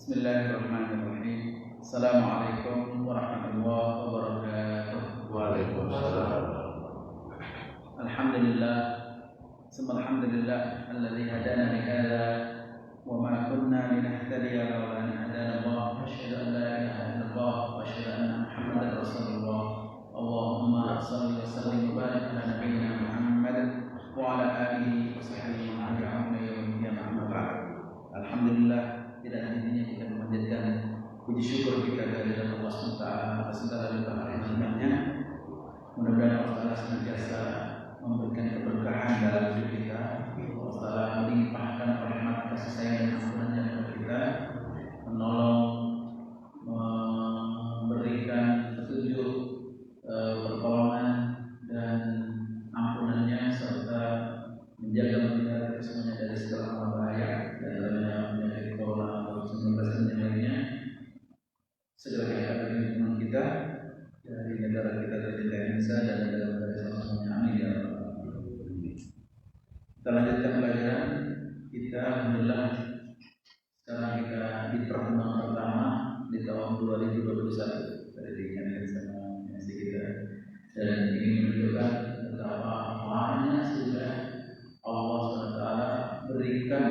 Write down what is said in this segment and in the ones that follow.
Bismillahirrahmanirrahim. Assalamualaikum warahmatullahi wabarakatuh. Waalaikumsalam. Alhamdulillah, summa alhamdulillah alladzi hadana li hadza wa ma kunna linahtadiya laula an hadana Allah. Asyhadu an la ilaha illallah wa asyhadu anna Muhammadar Rasulullah. Allahumma shalli wa sallim wa barik ala nabiyyina Muhammad wa ala alihi wa sahbihi wa man tabi'ahum ila yaumil qiyamah. Amma ba'd. Alhamdulillah, tidak hentinya kita memanjatkan puji syukur kita kehadirat Allah SWT atas segala limpahan rahmatnya. Mudah-mudahan Allah senantiasa memberikan keberkahan dalam hidup kita. Allah Taala melimpahkan rahmat kasih sayang dan ampunannya kepada kita, menolong, memberikan petunjuk, pertolongan dan ampunannya, serta menjaga kita semuanya dari segala bahaya dan dalamnya penyakit corona COVID-19 dan yang lainnya. Segera diangkat dari lingkungan kita, dari negara kita tercinta Indonesia dan negara-negara Islam semuanya. Amin ya rabbal alamin. Kita lanjutkan pelajaran kita. Alhamdulillah, sekarang kita di pertemuan pertama di tahun 2021. Tadi diingatkan sama MC kita, dan ini menunjukkan betapa banyak sudah Allah SWT berikan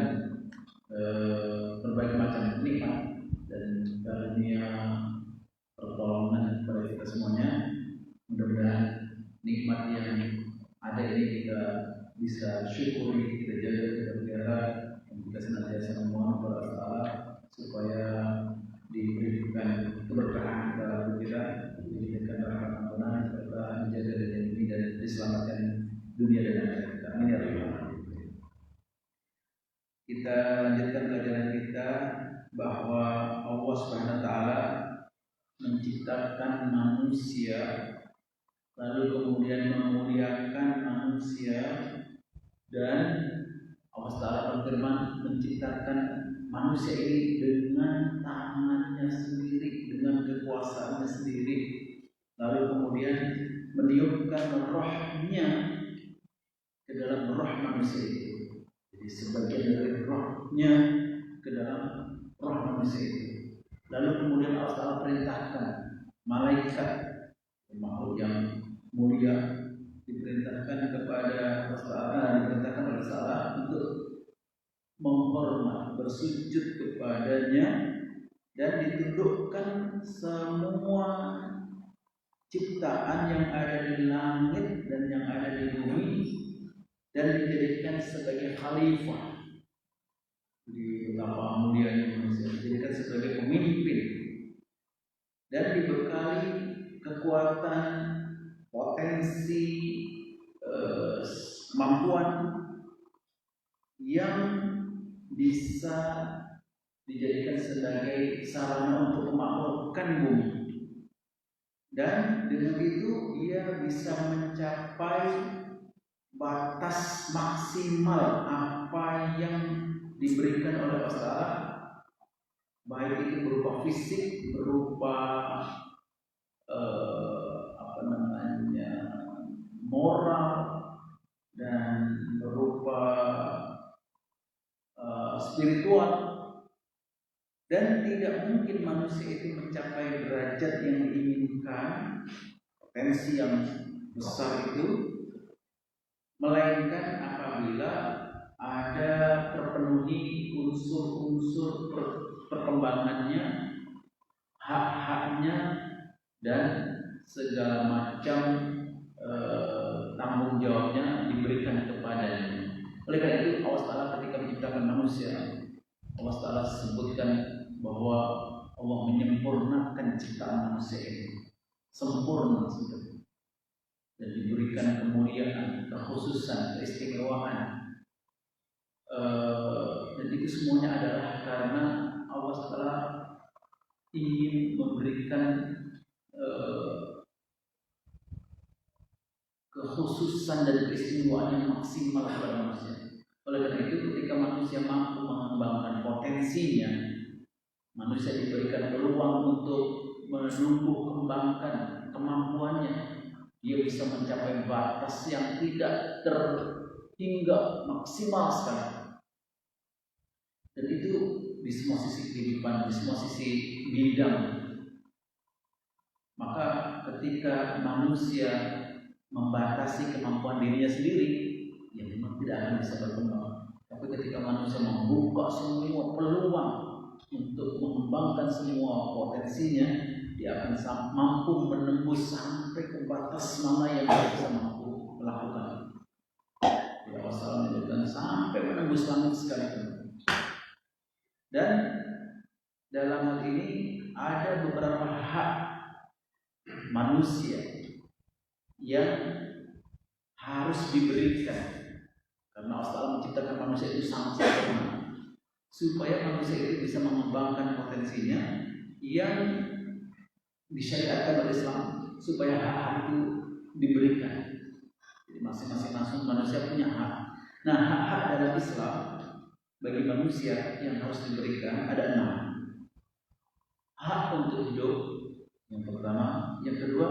berbagai macam nikmat dan karunia pertolongan kepada kita semuanya. Mudah-mudahan nikmat yang ada ini kita bisa syukuri, kita jaga, kita pelihara, dan kita senantiasa memohon kepada Allah supaya diberikan keberkahan dalam hidup kita, diberikan rahmat ampunan, serta menjaga dan melindungi dan diselamatkan dunia dan akhirat kita. Amin ya rabbal alamin. Kita lanjutkan pelajaran kita bahwa Allah Subhanahu wa taala menciptakan manusia, lalu kemudian memuliakan manusia, dan Allah Taala berfirman menciptakan manusia ini dengan tangannya sendiri, dengan kekuasaannya sendiri, lalu kemudian meniupkan rohnya ke dalam roh manusia itu. Jadi sebagian dari rohnya ke dalam roh manusia itu. Lalu kemudian Allah Taala perintahkan malaikat, makhluk yang mulia, diperintahkan kepada diperintahkan oleh Allah untuk menghormat, bersujud kepadanya, dan ditundukkan semua ciptaan yang ada di langit dan yang ada di bumi, dan dijadikan sebagai khalifah. Di betapa mulianya manusia, dijadikan sebagai pemimpin dan dibekali kekuatan, potensi, kemampuan yang bisa dijadikan sebagai sarana untuk memakmurkan bumi. Dan dengan itu ia bisa mencapai batas maksimal apa yang diberikan oleh Allah, baik itu berupa fisik, berupa moral, dan berupa spiritual. Dan tidak mungkin manusia itu mencapai derajat yang diinginkan, potensi yang besar itu, melainkan apabila ada terpenuhi unsur-unsur perkembangannya, hak-haknya, dan segala macam tanggung jawabnya diberikan kepadanya. Oleh karena itu Allah Ta'ala ketika menciptakan manusia, Allah Ta'ala sebutkan bahwa Allah menyempurnakan ciptaan manusia ini, sempurna sudah, dan diberikan kemuliaan, kekhususan, keistimewaan. Dan itu semuanya adalah karena Allah Ta'ala ingin memberikan kekhususan dan keistimewaan yang maksimal kepada manusia. Oleh karena itu ketika manusia mampu mengembangkan potensinya, manusia diberikan peluang untuk menumbuh kembangkan kemampuannya, dia bisa mencapai batas yang tidak terhingga, maksimal sekali. Dan itu di semua sisi kehidupan, di semua sisi bidang. Maka ketika manusia membatasi kemampuan dirinya sendiri, ya memang tidak akan bisa berkembang. Tapi ketika manusia membuka semua peluang untuk mengembangkan semua potensinya, dia akan mampu menembus sampai ke batas mana yang dia bisa mampu melakukan. Ya Allah menyebutkan sampai menembus langit sekalipun. Dan dalam hal ini ada beberapa hak manusia yang harus diberikan, karena Allah menciptakan manusia itu sangat sempurna, supaya manusia itu bisa mengembangkan potensinya yang disyariatkan oleh Islam, supaya hak-hak itu diberikan. Jadi masing-masing manusia punya hak. Nah, hak-hak dalam Islam bagi manusia yang harus diberikan ada 6. Hak untuk hidup yang pertama, yang kedua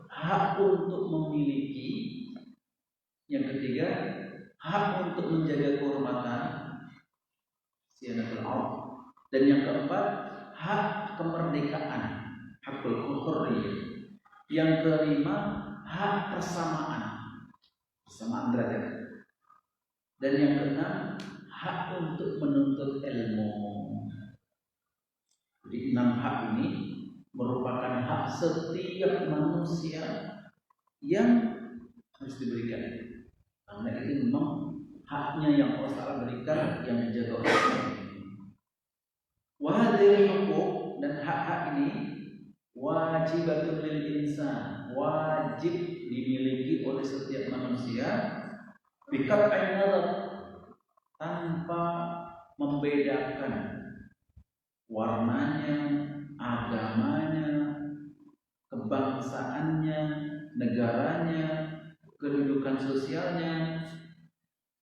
hak untuk memiliki, yang ketiga hak untuk menjaga kehormatan, siyanatul ard, dan yang keempat hak kemerdekaan, hakul hurriyah, yang kelima hak persamaan derajat, dan yang keenam hak untuk menuntut ilmu. Jadi 6 hak ini merupakan hak setiap manusia yang harus diberikan, karena itu memang haknya yang Allah Ta'ala berikan, yang dijaga oleh Allah. Wahadil hukuk, dan hak-hak ini wajibatun lil insan, wajib dimiliki oleh setiap manusia, biqat'in nazar, tanpa membedakan warnanya, agamanya, kebangsaannya, negaranya, kedudukan sosialnya.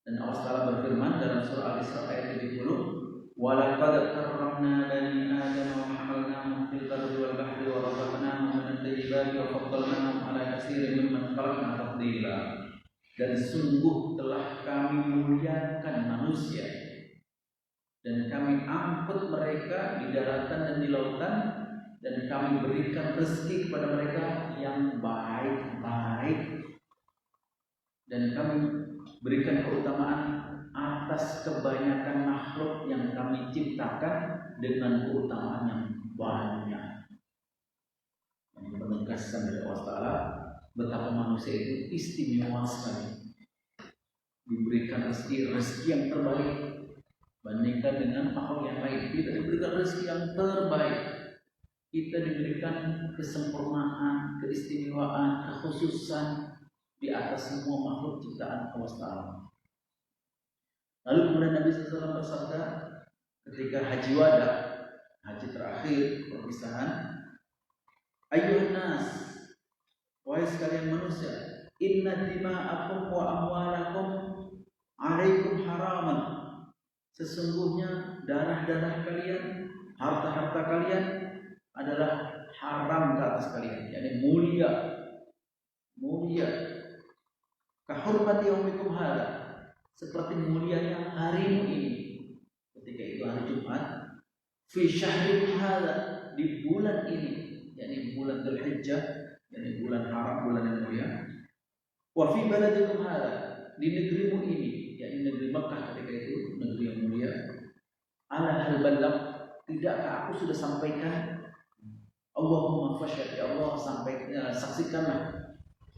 Dan Allah Ta'ala berfirman dalam surah Al-Isra ayat 70, "Walaqad karramna bani Adam wa hamalnahum fil barri wal bahri wa razaqnahum minat thayyibati wa faddalnahum 'ala katsirin mimman khalaqna tafdila." Dan sungguh telah kami muliakan manusia, dan kami angkut mereka di daratan dan di lautan, dan kami berikan rezeki kepada mereka yang baik-baik, dan kami berikan keutamaan atas kebanyakan makhluk yang kami ciptakan dengan keutamaan yang banyak. Yang menegaskan dari Allah Ta'ala betapa manusia itu istimewa sekali, diberikan rezeki yang terbaik. Bandingkan dengan makhluk yang lain, kita diberikan rezeki yang terbaik, kita diberikan kesempurnaan, keistimewaan, kekhususan di atas semua makhluk ciptaan Allah Ta'ala. Lalu kemudian Nabi SAW bersabda ketika haji wada, haji terakhir perpisahan, "Ayyuhan nas, wahai sekalian manusia, inna dima'akum wa amwalakum 'alaikum haraman." Sesungguhnya darah-darah kalian, harta-harta kalian adalah haram ke atas kalian, yakni mulia. Kahurmati yaumikum hadza, seperti mulianya harimu ini. Ketika itu hari Jumat, fi syahrikum hadza, di bulan ini, yakni bulan Dzulhijjah, yakni bulan haram, bulan yang mulia. Wa fi baladikum hadza, di negerimu ini, yakni negeri Makkah ketika itu, negeri yang mulia. Ala hal balagh, tidakkah aku sudah sampaikan? Allahumma fashhad, ya Allah, saksikanlah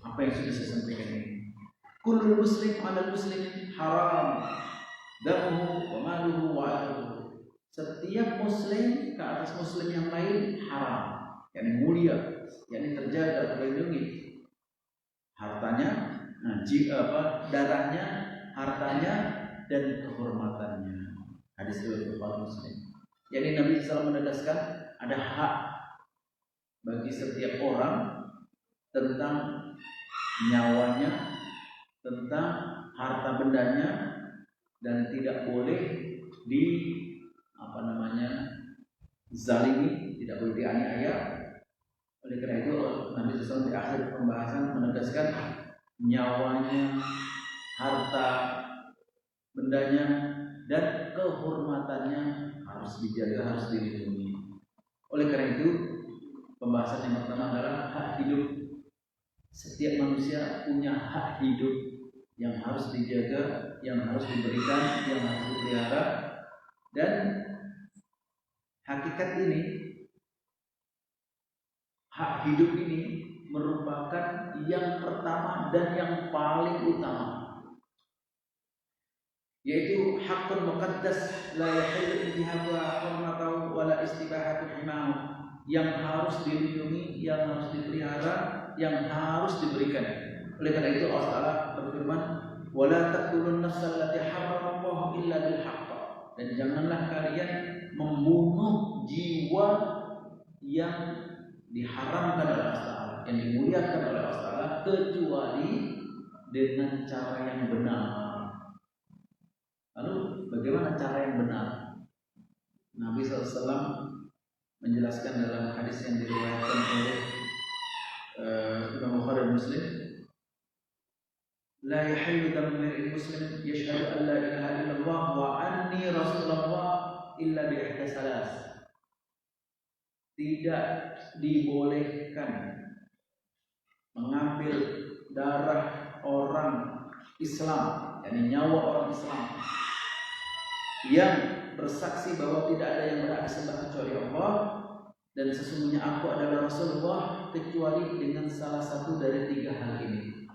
apa yang sudah saya sampaikan ini. Kullu muslim 'ala muslim haram damuhu wa maluhu wa 'irduhu. Setiap muslim ke atas muslim yang lain haram, yang mulia, yang terjaga, terlindungi. Hartanya, darahnya, hartanya, dan kehormatannya. Hadis riwayat Bukhari Muslim. Jadi Nabi SAW menegaskan ada hak bagi setiap orang tentang nyawanya, tentang harta bendanya, dan tidak boleh zalimi, tidak boleh dianiaya. Oleh karena itu Nabi SAW di akhir pembahasan menegaskan nyawanya, harta bendanya, dan kehormatannya keselamatannya harus dijaga, harus dilindungi. Oleh karena itu, pembahasan yang pertama adalah hak hidup. Setiap manusia punya hak hidup yang harus dijaga, yang harus diberikan, yang harus dipelihara. Dan hakikat ini, hak hidup ini merupakan yang pertama dan yang paling utama, yaitu hakun muqaddas la yahillu intihaku hurmatahu wa la istibahatu himahu, yang harus dilindungi, yang harus dipelihara, yang harus diberikan. Oleh karena itu Allah Ta'ala berfirman, wa la taqtulun nafsal lati harramallahu illa bil haqq, dan janganlah kalian membunuh jiwa yang diharamkan oleh Allah Ta'ala, yang dimuliakan oleh Allah Ta'ala, kecuali dengan cara yang benar. Lalu bagaimana cara yang benar? Nabi SAW menjelaskan dalam hadis yang diriwayatkan oleh Imam Bukhari dan Muslim, la yahillu damu imri'in muslim yashhadu an la ilaha illallah wa anni rasulullah illa bi ihda salas. Tidak dibolehkan mengambil darah orang Islam, yakni nyawa orang Islam, yang bersaksi bahwa tidak ada yang berhak disembah kecuali Allah dan sesungguhnya aku adalah Rasulullah, kecuali dengan salah satu dari tiga hal ini.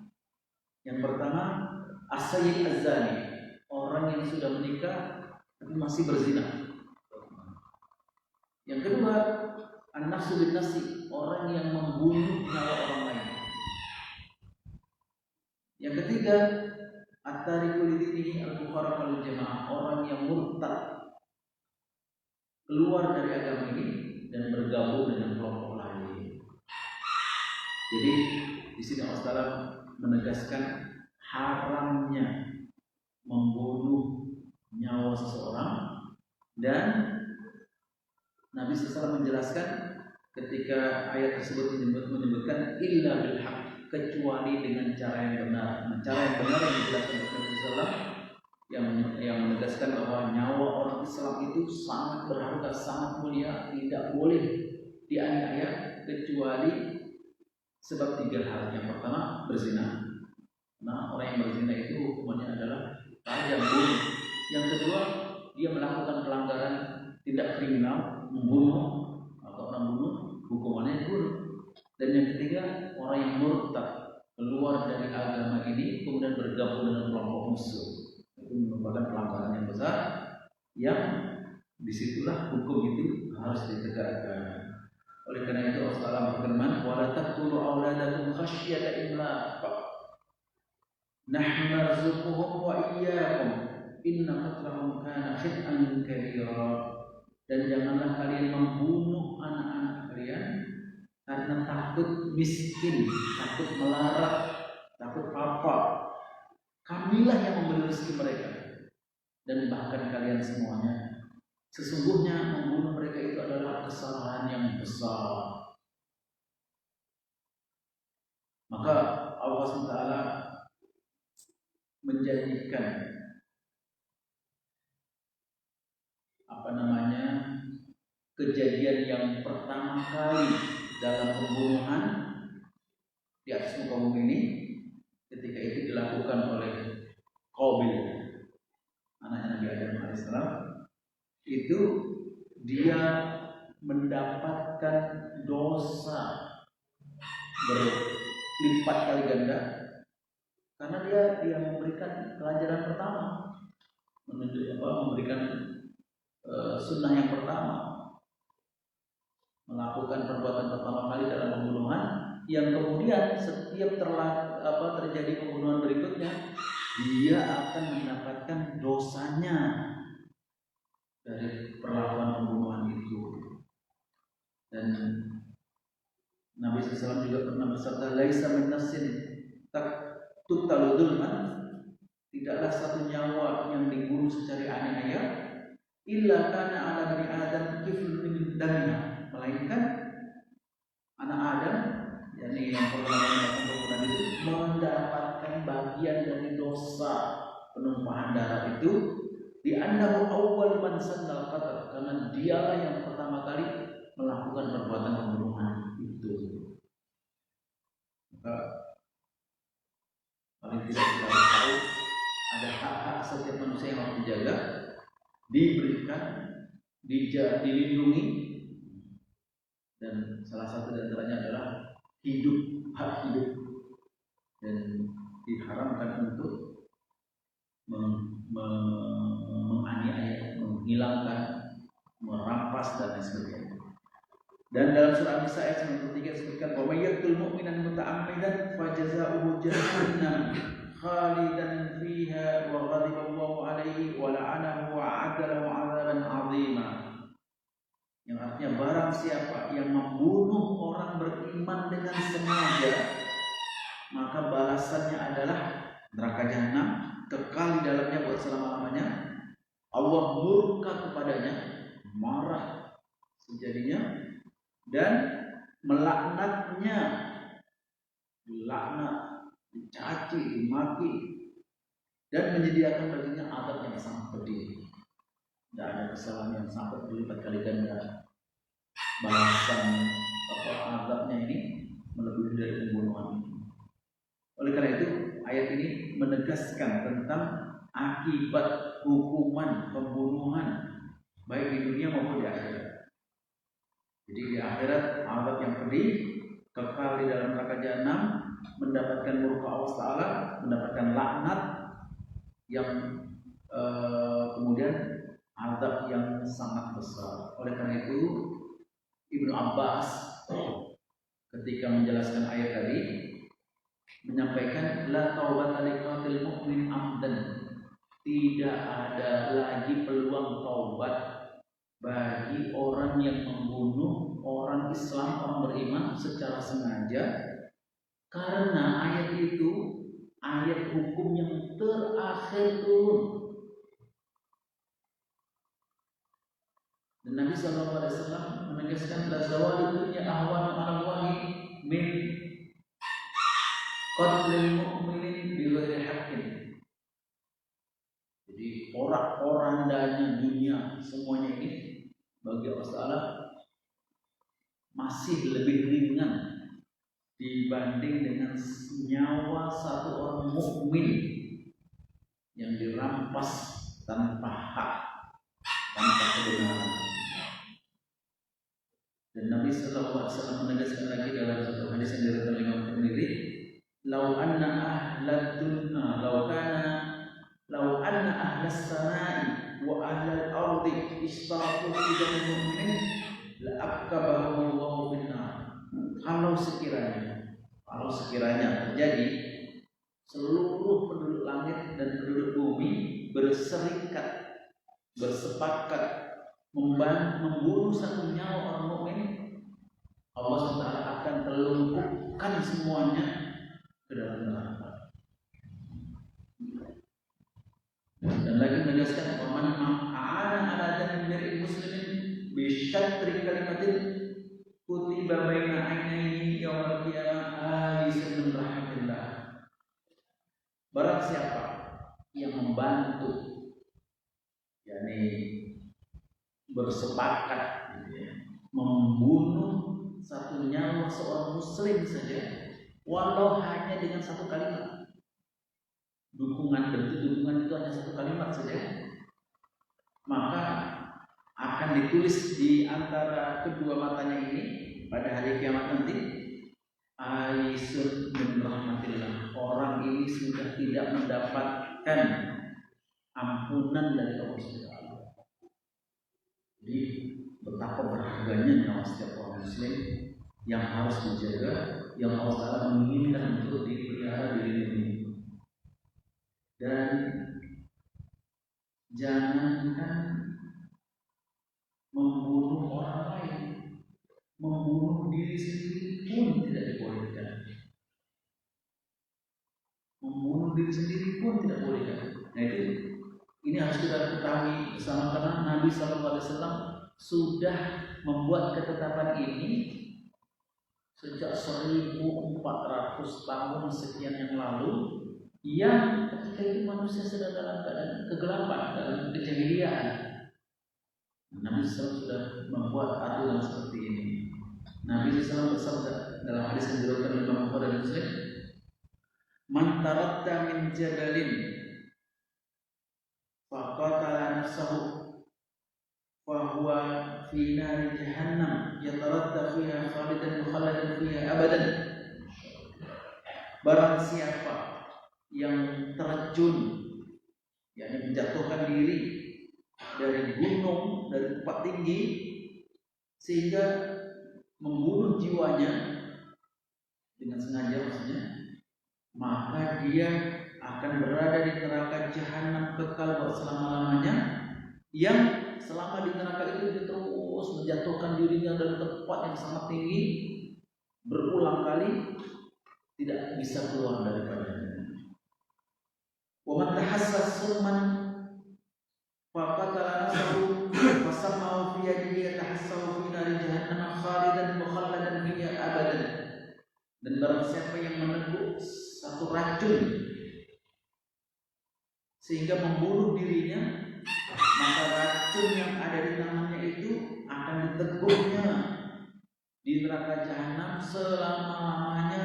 Yang pertama, as-sayyid az-zani, orang yang sudah menikah tapi masih berzina. Yang kedua, an-nafsu bin-nafsi, orang yang membunuh nyawa orang lain. Yang ketiga, at-tariku lidinihi al-mufarraq wal jamaah, orang yang murtad, keluar dari agama ini dan bergabung dengan kelompok lain. Jadi di sini Allah Ta'ala menegaskan haramnya membunuh nyawa seseorang, dan Nabi SAW menjelaskan ketika ayat tersebut menyebutkan illa bil haq, kecuali dengan cara yang benar. Cara yang benar yang dijelaskan oleh Nabi SAW yang menegaskan bahwa nyawa orang Islam itu sangat berharga, sangat mulia, tidak boleh dianiaya kecuali sebab tiga hal. Yang pertama, berzina. Nah, orang yang berzina itu hukumannya adalah tajam, bunuh. Yang kedua, dia melakukan pelanggaran tindak kriminal, membunuh atau orang bunuh, hukumannya bunuh. Dan yang ketiga, orang yang murtad, keluar dari agama ini kemudian bergabung dengan kelompok musuh. Itu merupakan pelanggaran yang besar, yang disitulah hukum itu harus ditegakkan. Oleh karena itu Allah Ta'ala berfirman, wa la taqtulu auladakum khasyata imlaq nahnu narzuquhum wa iyyakum inna qatlahum kana khit'an kabira. Dan janganlah kalian membunuh anak-anak kalian karena takut miskin, takut melarat, takut apa. Kamilah yang memberi rezeki mereka, dan bahkan kalian semuanya. Sesungguhnya membunuh mereka itu adalah kesalahan yang besar. Maka Allah SWT menjanjikan kejadian yang pertama kali dalam pembunuhan di atas muka bumi ini, ketika itu dilakukan oleh Qabil, anaknya Nabi Adam alaihissalam. Itu dia mendapatkan dosa berlipat kali ganda karena dia memberikan pelajaran pertama, memberikan sunnah yang pertama, melakukan perbuatan pertama kali dalam pembunuhan, yang kemudian setiap terjadi pembunuhan berikutnya dia akan mendapatkan dosanya dari perlakuan pembunuhan itu. Dan Nabi SAW juga pernah bersabda, laisa min nafsin tuqtalu dzulman, tidaklah satu nyawa yang dibunuh secara aniaya illa kana ala bani adam kiflun min damiha, melainkan anak Adam, yakni yang pernah melakukan pembunuhan itu, mendapatkan bagian dari dosa penumpahan darah itu, di annahu awwal man sanna dialah yang pertama kali melakukan perbuatan pembunuhan itu. Maka paling tidak kita tahu ada hak-hak setiap manusia yang harus dijaga, diberikan, dilindungi, dan salah satu di antaranya adalah hidup, hak hidup, dan diharamkan untuk menganiaya, menghilangkan, merampas dan lain sebagainya. Dan dalam surah An-Nisa ayat 93 disebutkan bahwa yaqtul mu'minan muta'ammidan fajaza'uhu jahannam khalidan fiha wa ghadiba Allahu 'alaihi wa la'anahu wa 'adda lahu 'adzaban 'azima. Yang artinya barang siapa yang membunuh orang beriman dengan sengaja, maka balasannya adalah neraka jahanam, kekal di dalamnya buat selama-lamanya. Allah murka kepadanya, marah sejadinya, dan melaknatnya, dilaknat, dicaci, dimaki, dan menyediakan baginya azab yang sangat pedih. Tidak ada kesalahan yang sampai berlipat kali ganda. Balasan azabnya ini melebihi dari pembunuhan ini. Oleh karena itu ayat ini menegaskan tentang akibat hukuman pembunuhan baik di dunia maupun di akhirat. Jadi di akhirat azab yang pedih, kekal di dalam neraka jahanam, mendapatkan murka Allah Ta'ala, mendapatkan laknat yang kemudian azab yang sangat besar. Oleh karena itu Ibnu Abbas ketika menjelaskan ayat tadi menyampaikan la taubata liqatil mu'min amdan, tidak ada lagi peluang taubat bagi orang yang membunuh orang Islam, orang beriman secara sengaja, karena ayat itu ayat hukum yang terakhir turun. Dan Nabi SAW menegaskan la zawalul dunya ahwanu 'ala Allahi min qatlil mu'minin bi ghairi haqqin. Jadi porak-porandanya dunia semuanya ini bagi Allah Ta'ala masih lebih ringan dibanding dengan nyawa satu orang mukmin yang dirampas tanpa hak, tanpa kebenaran. Dan Nabi Sallallahu Alaihi Wasallam menegaskan lagi dalam satu hadis yang diriwayatkan oleh Imam Tirmidzi, "Lau anna ahlad dunya, lau anna ahlas samai wa ahlal ardi istarafu fi damin mu'min la akabahum Allahu bin nar." Kalau sekiranya terjadi seluruh penduduk langit dan penduduk bumi berserikat, bersepakat membunuh satu nyawa orang mukmin, Allah SWT akan telungkupkan semuanya ke dalam neraka. Dan lagi menegaskan waman ma'ana ala damin muslimin bi syatri kalimatin kutiba baina ainaihi yaumil qiyamah alisan min rahmatillah. Barang siapa yang membantu, yakni bersepakat membunuh satu nyawa seorang muslim saja, walau hanya dengan satu kalimat, dukungan itu hanya satu kalimat saja, maka akan ditulis di antara kedua matanya ini pada hari kiamat nanti, alisun min rahmatillah, orang ini sudah tidak mendapatkan ampunan dari Allah SWT. Jadi betapa berharganya nyawa setiap orang muslim yang harus dijaga, yang Allah Ta'ala menginginkan untuk dipelihara, dilindungi. Dan jangankan membunuh orang lain, membunuh diri sendiri pun tidak dibolehkan. Membunuh diri sendiri pun tidak boleh. Nah ini harus kita ketahui bersama, karena Nabi SAW sudah membuat ketetapan ini sejak 1400 tahun sekian yang lalu, yang ketika itu manusia sedang dalam keadaan kegelapan, dalam kejahiliaan. Nabi Nabi SAW sudah membuat aturan seperti ini. Nabi SAW bersabda dalam hadis yang diriwayatkan oleh Imam Bukhari dan Muslim, "Man taradda min jabalin faqatala nafsahu fa huwa fi nari jahannam yataradda fiha khalidan mukhalladan fiha abadan." Barang siapa yang terjun, yakni menjatuhkan diri dari gunung, dari tempat tinggi, sehingga membunuh jiwanya dengan sengaja maksudnya, maka dia akan berada di neraka jahanam kekal buat selama-lamanya, yang selama di neraka itu dia terus menjatuhkan dirinya dari tempat yang sangat tinggi berulang kali, tidak bisa keluar daripadanya. Wa man tahassas summan faqatala nafsahu fasammahu fi yadihi yatahassahu fi nari jahannam khalidan mukhalladan fiha abadan. Dan barang siapa yang meneguk satu racun sehingga membunuh dirinya, maka racun yang ada di tangannya itu akan diteguknya di neraka jahanam selama-lamanya,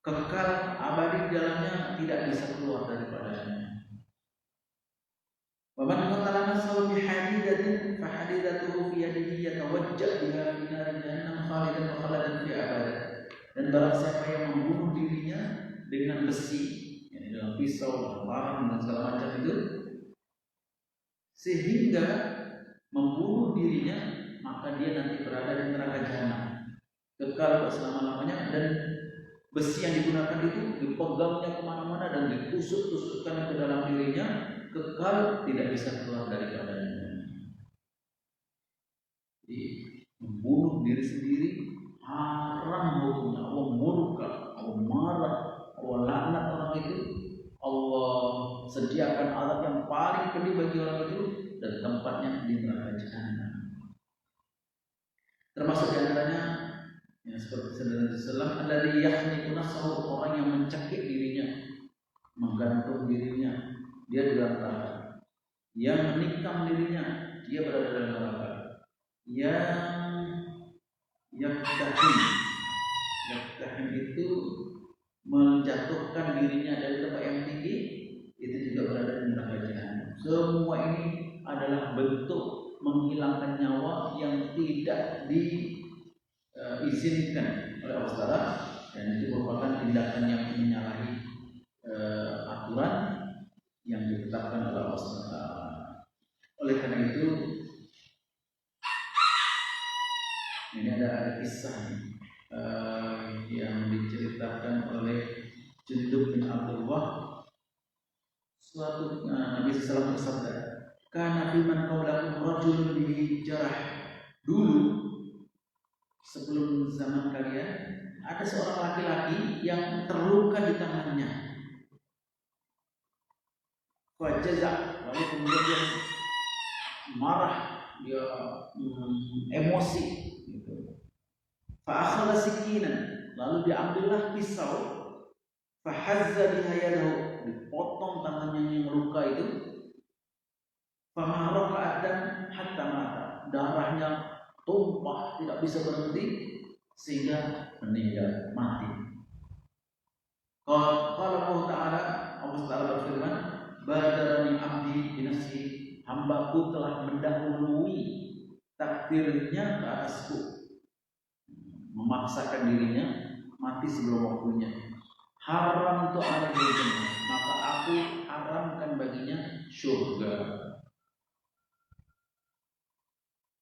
kekal abadi di dalamnya, tidak bisa keluar daripadanya. Wa man qatala nafsahu bi hadidatin fa hadidatuhu fi yadihi yatawajjah biha fi nar jahannam khalidan mukhalladan fi abada. Dan barang siapa yang membunuh dirinya dengan besi, yakni dengan pisau, dengan parang, dan segala macam itu, sehingga membunuh dirinya, maka dia nanti berada di neraka jahanam kekal selama-lamanya. Dan besi yang digunakan itu dipegangnya kemana-mana dan ditusuk-tusukkan ke dalam dirinya, kekal tidak bisa keluar dari badannya. Jadi membunuh diri sendiri haram hukumnya. Allah murka, Allah marah, Allah laknat orang itu. Allah sediakan azab yang paling pedih bagi orang itu, dan tempatnya di neraka jahanam. Termasuk diantaranya yang seperti Nabi Sallam, alladzi yahniku nafsahu, orang yang mencekik dirinya, menggantung dirinya, dia di dalam neraka. Yang menikam dirinya, dia berada dalam neraka. Yang yaktahim itu menjatuhkan dirinya dari tempat yang tinggi, itu juga berada di neraka jahanam. Semua ini adalah bentuk menghilangkan nyawa yang tidak diizinkan oleh Allah Taala, dan itu merupakan tindakan yang menyalahi aturan yang ditetapkan oleh Allah Taala. Oleh karena itu, ini ada kisah yang diceritakan oleh Jundub bin Abdullah. Suatu Nabi SAW bersabda, "Kana fiman qawlakum rajulun bihi jarah." Dulu sebelum zaman kalian ada seorang laki-laki yang terluka di tangannya. Fajazah, lalu kemudian dia marah, dia emosi gitu. Fa akhadha sikinan, lalu diambillah pisau, fa hazza biha yadahu, dipotong tangannya yang luka itu. Fa ma rafa'at dam hatta mata, darahnya tumpah tidak bisa berhenti sehingga meninggal, mati. Kalau Allah Taala berfirman, "Badarani abdi binafsi," hambaku telah mendahului takdirnya ke atasku, memaksakan dirinya mati sebelum waktunya. Haram untuk alaihi, maka aku haramkan baginya surga.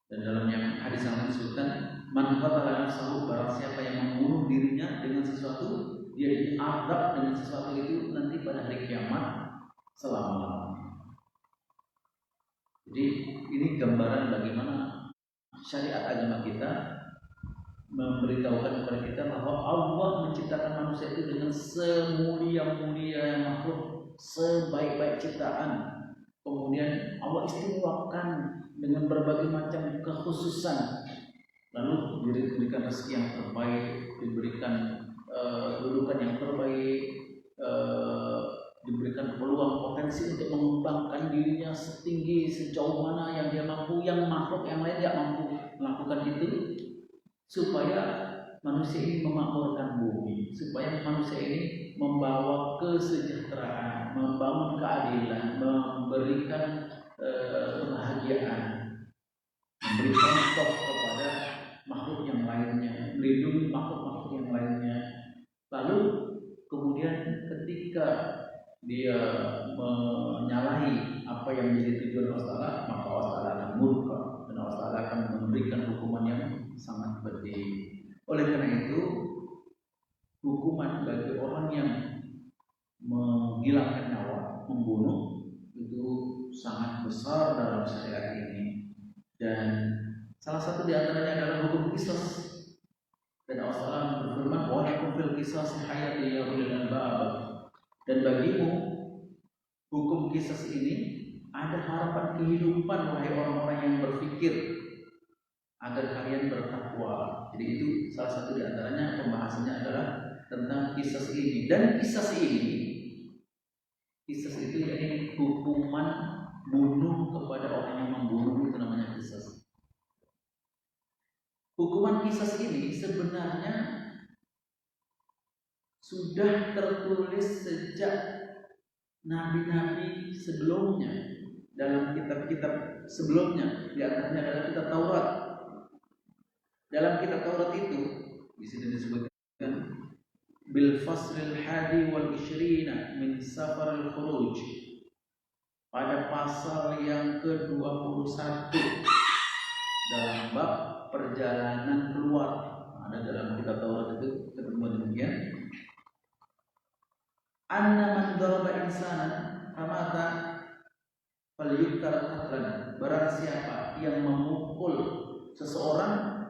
Dan dalam yang hadis yang disebutkan, "Man qatala nafsahu," barang siapa yang membunuh dirinya dengan sesuatu, dia diazab dengan sesuatu itu nanti pada hari kiamat selama-lamanya. Jadi ini gambaran bagaimana syariat agama kita memberitahukan kepada kita bahwa Allah menciptakan manusia itu dengan semulia-mulia makhluk, sebaik-baik ciptaan. Kemudian Allah istimewakan dengan berbagai macam kekhususan. Lalu diberikan rezeki yang terbaik, diberikan kedudukan yang terbaik, diberikan peluang potensi untuk mengembangkan dirinya setinggi sejauh mana yang dia mampu, yang makhluk yang lain tidak mampu melakukan itu, supaya manusia ini memakmurkan bumi, supaya manusia ini membawa kesejahteraan, membangun keadilan, memberikan kebahagiaan, memberi contoh kepada makhluk yang lainnya, melindungi makhluk-makhluk yang lainnya. Lalu kemudian ketika dia menyalahi apa yang menjadi tujuan Allah Ta'ala, maka Allah Ta'ala akan murka dan Allah Ta'ala akan memberikan hukuman yang sangat pedih. Oleh karena itu, hukuman bagi orang yang menghilangkan nyawa, membunuh, itu sangat besar dalam syariat ini. Dan salah satu di antaranya adalah hukum qisas. Dan Allah Ta'ala berfirman, "Wa lakum fil qisasi hayatun ya ulil albab." Dan bagimu hukum qisas ini ada harapan kehidupan, wahai orang-orang yang berpikir, agar kalian bertakwa. Jadi itu salah satu di antaranya pembahasannya adalah tentang qisas ini. Dan qisas itu yakni hukuman bunuh kepada orang yang membunuh, itu namanya qisas. Hukuman qisas ini sebenarnya sudah tertulis sejak nabi-nabi sebelumnya, dalam kitab-kitab sebelumnya, di antaranya adalah kitab Taurat. Dalam kitab Taurat itu di sini disebutkan bil faslil hadi wal ishrina min safaril khuruj, pada pasal yang ke-21 dalam bab perjalanan keluar. Ada dalam kitab Taurat itu ketentuan demikian. Anna man daraba insanan famata falyuktar qatlan. Barang siapa yang memukul seseorang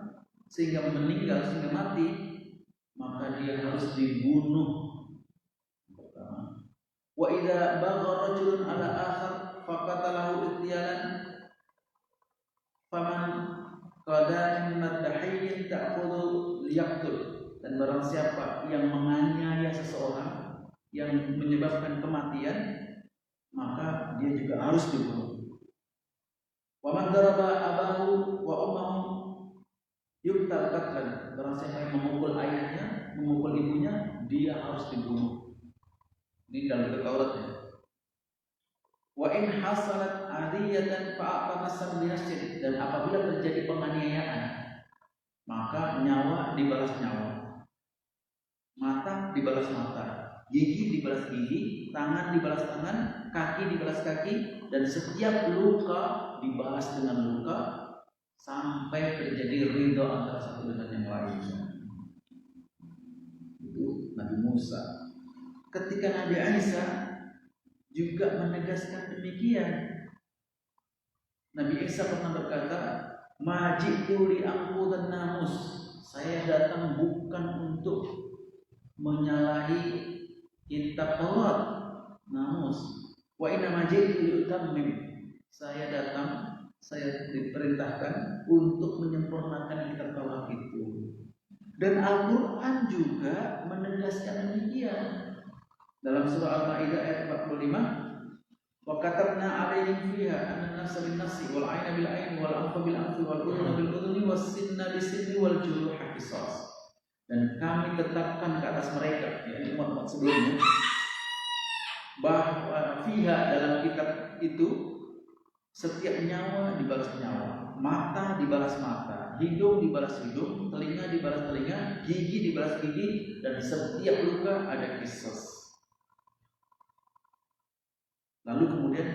sehingga meninggal, sehingga mati, maka dia harus dibunuh. Pertama, wa idza bagha rajulun ala akhar faqatalahu ikhtiyalan faman qadarin madahiyyin ta'khudhu liyaqtul. Dan barang siapa yang menganiaya seseorang yang menyebabkan kematian, maka dia juga harus dibunuh. Wa man daraba abahu wa ummuhu yuqtal qatlan. Barang siapa yang memukul ayahnya, memukul ibunya, dia harus dibunuh. Ini dalam Taurat ya. Wa in hasalat adiyatan fa'aqamasam binasir. Dan apabila terjadi penganiayaan, maka nyawa dibalas nyawa, mata dibalas mata, gigi dibalas gigi, tangan dibalas tangan, kaki dibalas kaki, dan setiap luka dibalas dengan luka sampai terjadi ridho antara satu dengan yang lain. Itu Nabi Musa. Ketika Nabi Isa juga menegaskan demikian. Nabi Isa pernah berkata, "Majitu li anqudan namus." Saya datang bukan untuk menyalahi kitab Taurat, namus. Wa inna majitu liutammim. Saya datang, saya diperintahkan untuk menyempurnakan kitab Taurat itu. Dan Al-Quran juga menegaskan demikian. Dalam surah Al-Maidah ayat 45, wa katabna 'alaihim fiha anna an-nafsa bin-nafsi wal 'ayna bil-'ayni wal anfa bil-anfi wal udhuna bil-udhuni was sinna bis-sinni wal juruha qisas. Dan kami tetapkan ke atas mereka, yakni umat-umat sebelumnya, bahwa fiha, dalam kitab itu, setiap nyawa dibalas nyawa, mata dibalas mata, hidung dibalas hidung, telinga dibalas telinga, gigi dibalas gigi, dan setiap luka ada qisas. Lalu kemudian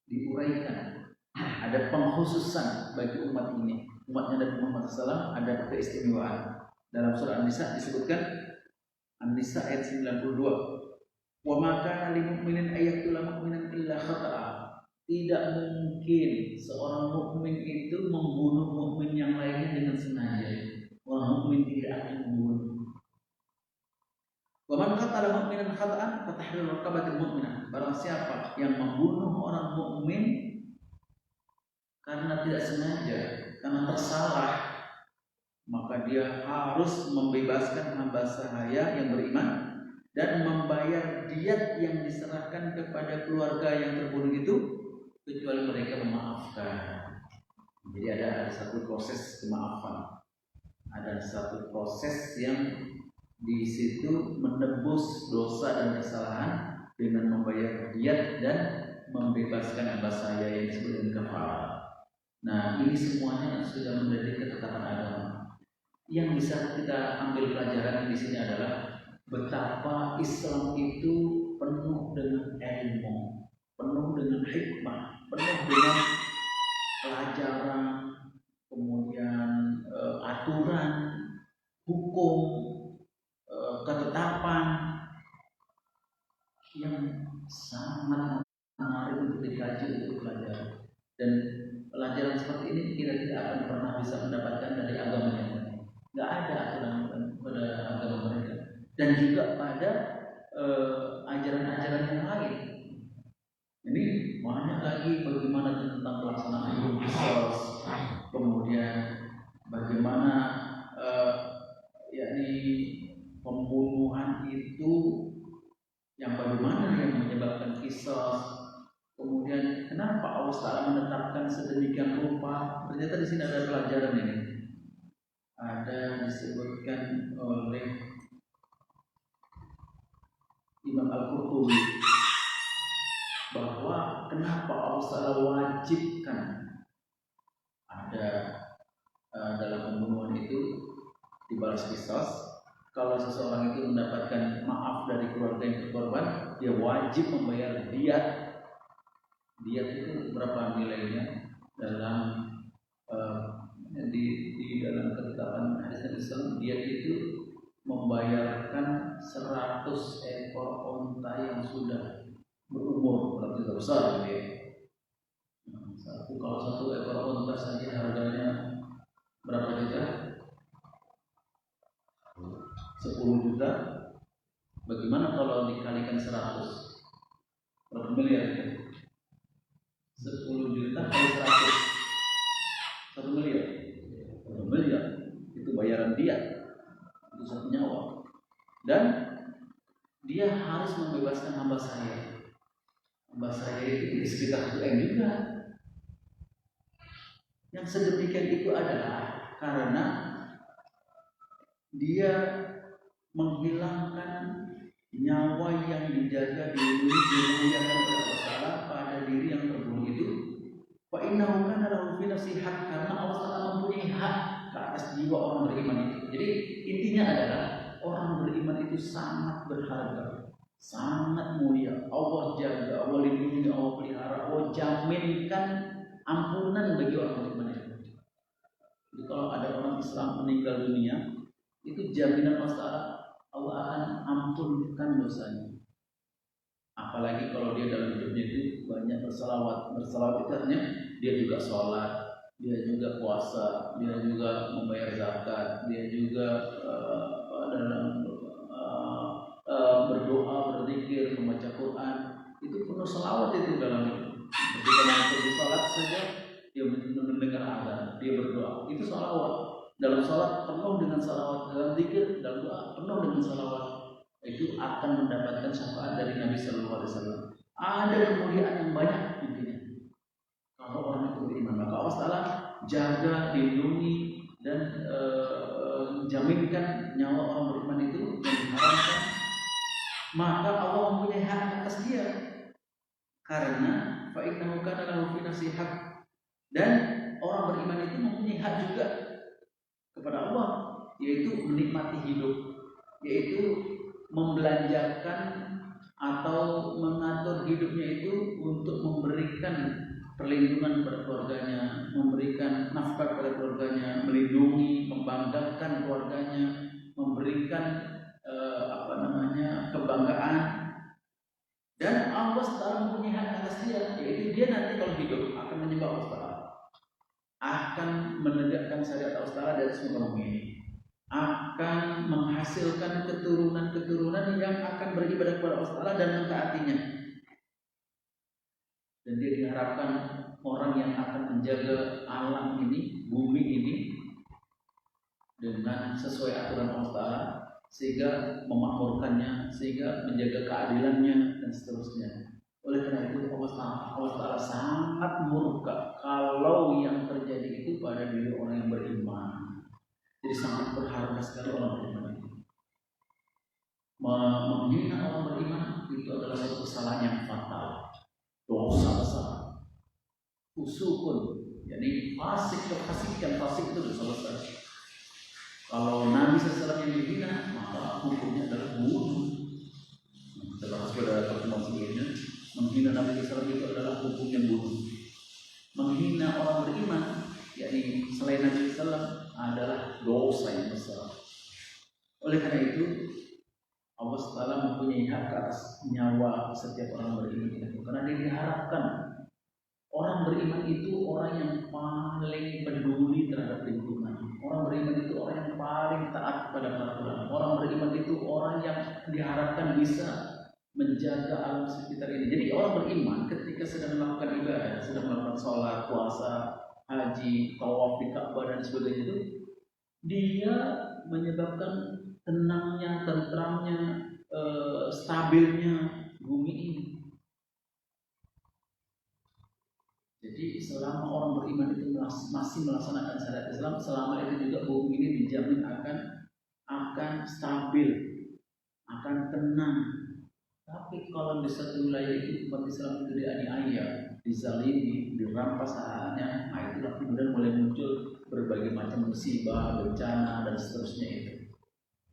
diuraikan, ada pengkhususan bagi umat ini, umatnya Nabi Muhammad SAW ada keistimewaan. Dalam surah An-Nisa disebutkan, An-Nisa ayat 92, wa ma kana lil mu'minin ayaktula mu'minan illa khata'a. Tidak mungkin seorang mukmin itu membunuh mukmin yang lainnya dengan sengaja. Orang mukmin tidak akan membunuh. Wa man qatala mu'minan khata'an fa tahriru raqabatil mu'minah. Barang siapa yang membunuh orang mukmin karena tidak sengaja, karena tersalah, maka dia harus membebaskan hamba sahaya yang beriman dan membayar diat yang diserahkan kepada keluarga yang terbunuh itu kecuali mereka memaafkan. Jadi ada satu proses kemaafan, ada satu proses yang di situ menebus dosa dan kesalahan dengan membayar diat dan membebaskan hamba saya yang disebut dengan kafarah. Nah, ini semuanya sudah menjadi ketetapan agama. Yang bisa kita ambil pelajaran di sini adalah betapa Islam itu penuh dengan ilmu, penuh dengan hikmah, penuh dengan pelajaran, kemudian aturan, hukum, ketetapan yang sangat menarik untuk dikaji, untuk belajar. Dan pelajaran seperti ini kita tidak akan pernah bisa mendapatkan dari agama yang lain. Nggak ada aturan pada agama mereka. Dan juga pada ajaran-ajaran yang lain. Ini banyak lagi bagaimana tentang pelaksanaan hukum qisas, kemudian bagaimana yakni pembunuhan itu yang bagaimana yang menyebabkan qisas, kemudian kenapa Allah Taala menetapkan sedemikian rupa. Ternyata di sini ada pelajaran ini, ada disebutkan oleh Imam Al-Qurtubi bahwa kenapa Allah Taala wajibkan ada dalam pembunuhan itu dibalas qisas. Kalau seseorang itu mendapatkan maaf dari keluarga yang berkorban, dia wajib membayar diat. Diat itu berapa nilainya dalam di dalam ketetapan hadis Islam? Diat itu membayarkan 100 ekor onta yang sudah berumur, berarti sudah besar ya. Kalau satu ekor onta saja harganya berapa juta? 10 juta. Bagaimana kalau dikalikan 100? Berapa miliar? 10 juta kali 100, 1 miliar. 1 miliar itu bayaran dia, itu satu nyawa. Dan dia harus membebaskan hamba saya. Hamba saya itu di sekitar UN juga. Yang sedemikian itu adalah karena dia menghilangkan nyawa yang dijaga dimuliakan oleh Allah Taala pada diri yang terbunuh itu. Fa innahu kana lahu fi nafsihi hak, karena Allah Taala mempunyai hak ke atas jiwa orang beriman itu. Jadi intinya adalah orang beriman itu sangat berharga, sangat mulia. Allah jaga, Allah lindungi, Allah pelihara, Allah jaminkan ampunan bagi orang beriman itu. Jadi kalau ada orang Islam meninggal dunia, itu jaminan Allah akan ampunkan dosanya. Apalagi kalau dia dalam hidupnya itu banyak bersalawat. Bersalawat itu artinya dia juga sholat, dia juga puasa, dia juga membayar zakat, dia juga berdoa, berzikir, membaca Quran. Itu penuh salawat itu dalam hidup. Ketika mau pergi sholat saja, dia mendengar azan, dia berdoa. Itu salawat. Dalam sholat penuh dengan salawat, dalam zikir, dalam doa penuh dengan salawat. Itu akan mendapatkan syafaat dari Nabi Sallallahu Alaihi Wasallam. Ada kemuliaan yang banyak intinya. Kalau orang itu beriman, maka Allah Taala jaga, lindungi dan jaminkan nyawa orang beriman itu yang diharamkan. Maka Allah mempunyai hak atas dia, karena fa innahu kana lahu fi nafsihi hak. Dan orang beriman itu mempunyai hak juga kepada Allah, yaitu menikmati hidup, yaitu membelanjakan atau mengatur hidupnya itu untuk memberikan perlindungan kepada keluarganya, memberikan nafkah kepada keluarganya, melindungi, membanggakan keluarganya, memberikan kebanggaan. Dan Allah Taala mempunyai hak atas dia, yaitu dia nanti kalau hidup akan menyembah Allah Taala, akan menegakkan syariat Allah Taala dari semua bumi ini, akan menghasilkan keturunan-keturunan yang akan beribadah kepada Allah Taala dan mentaatinya. Dan dia diharapkan orang yang akan menjaga alam ini, bumi ini dengan sesuai aturan Allah Taala, sehingga memakmurkannya, sehingga menjaga keadilannya dan seterusnya. Oleh karena itu Allah Ta'ala sangat murka kalau yang terjadi itu pada diri orang yang beriman. Jadi sangat berharga sekali orang beriman itu. Menghina orang beriman itu adalah suatu kesalahan yang fatal, dosa besar, fusukun, jadi fasik itu dosa besar. Kalau Nabi SAW yang dihina, maka hukumnya adalah bunuh. Kita bahas pada pertemuan sebelumnya, menghina Nabi SAW itu adalah hukumnya bunuh. Menghina orang beriman, yakni selain Nabi SAW, adalah dosa yang besar. Oleh karena itu, Allah SWT mempunyai hak atas nyawa setiap orang beriman itu, karena dia diharapkan orang beriman itu orang yang paling peduli terhadap lingkungan. Orang beriman itu orang yang paling taat kepada peraturan. Orang beriman itu orang yang diharapkan bisa menjaga alam sekitar ini. Jadi orang beriman ketika sedang melakukan ibadah, sedang melakukan sholat, puasa, haji, tawaf di Ka'bah dan sebagainya itu, dia menyebabkan tenangnya, tentramnya, stabilnya bumi ini. Jadi selama orang beriman itu masih melaksanakan syariat Islam, selama itu juga bumi ini dijamin akan stabil, akan tenang. Tapi kalau di satu wilayah itu umat Islam itu dianiaya, dizalimi, dirampas hak-haknya, nah itulah kemudian mulai muncul berbagai macam musibah, bencana dan seterusnya itu.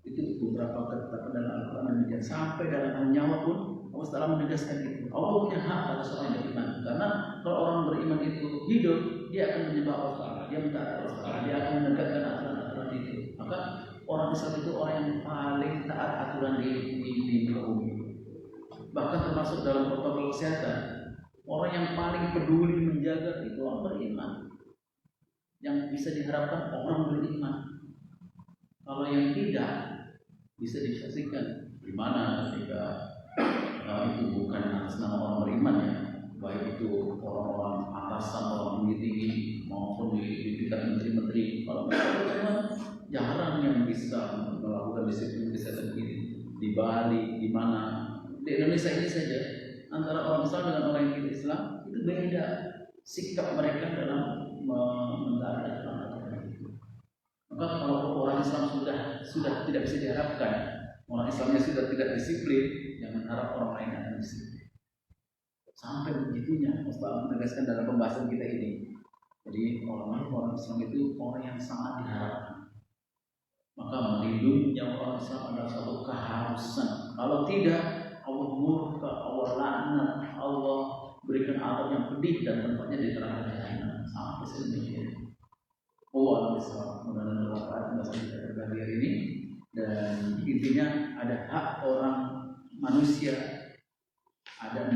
Itu beberapa ketetapan dalam Al-Quran demikian. Sampai dalam hal nyawa pun Allah Ta'ala menegaskan itu. Allah punya hak atas orang yang beriman. Karena kalau orang beriman itu hidup, dia akan menyembah Allah Ta'ala, dia mentaati Allah Ta'ala, dia akan menegakkan aturan-aturan itu. Maka orang Islam itu orang yang paling taat aturan di bumi. Bahkan termasuk dalam protokol kesehatan, orang yang paling peduli menjaga itu orang beriman. Yang bisa diharapkan orang beriman. Kalau yang tidak, bisa disaksikan di mana ketika itu bukan atas nama orang beriman ya, baik itu orang-orang atasan, orang tinggi maupun di tingkat menteri-menteri. Kalau beriman jarang yang bisa melakukan disiplin kesehatan ini. Di Bali, di mana di Indonesia ini saja, antara orang Islam dengan orang yang tidak Islam itu beda sikap mereka dalam mentaati aturan itu. Maka kalau orang Islam sudah tidak bisa diharapkan, orang Islamnya sudah tidak disiplin, jangan harap orang lain akan disiplin. Sampai begitunya, Allah menegaskan dalam pembahasan kita ini. Jadi orang Islam itu orang yang sangat diharapkan. Maka melindungi orang Islam adalah suatu keharusan. Kalau tidak, Allah murka, Allah laknat, Allah berikan azab yang pedih dan tempatnya di neraka jahanam sampai sedemikian. Allah SWT mudah-mudahan bermanfaat pembahasan kita pada hari ini. Dan intinya ada hak orang manusia, ada 6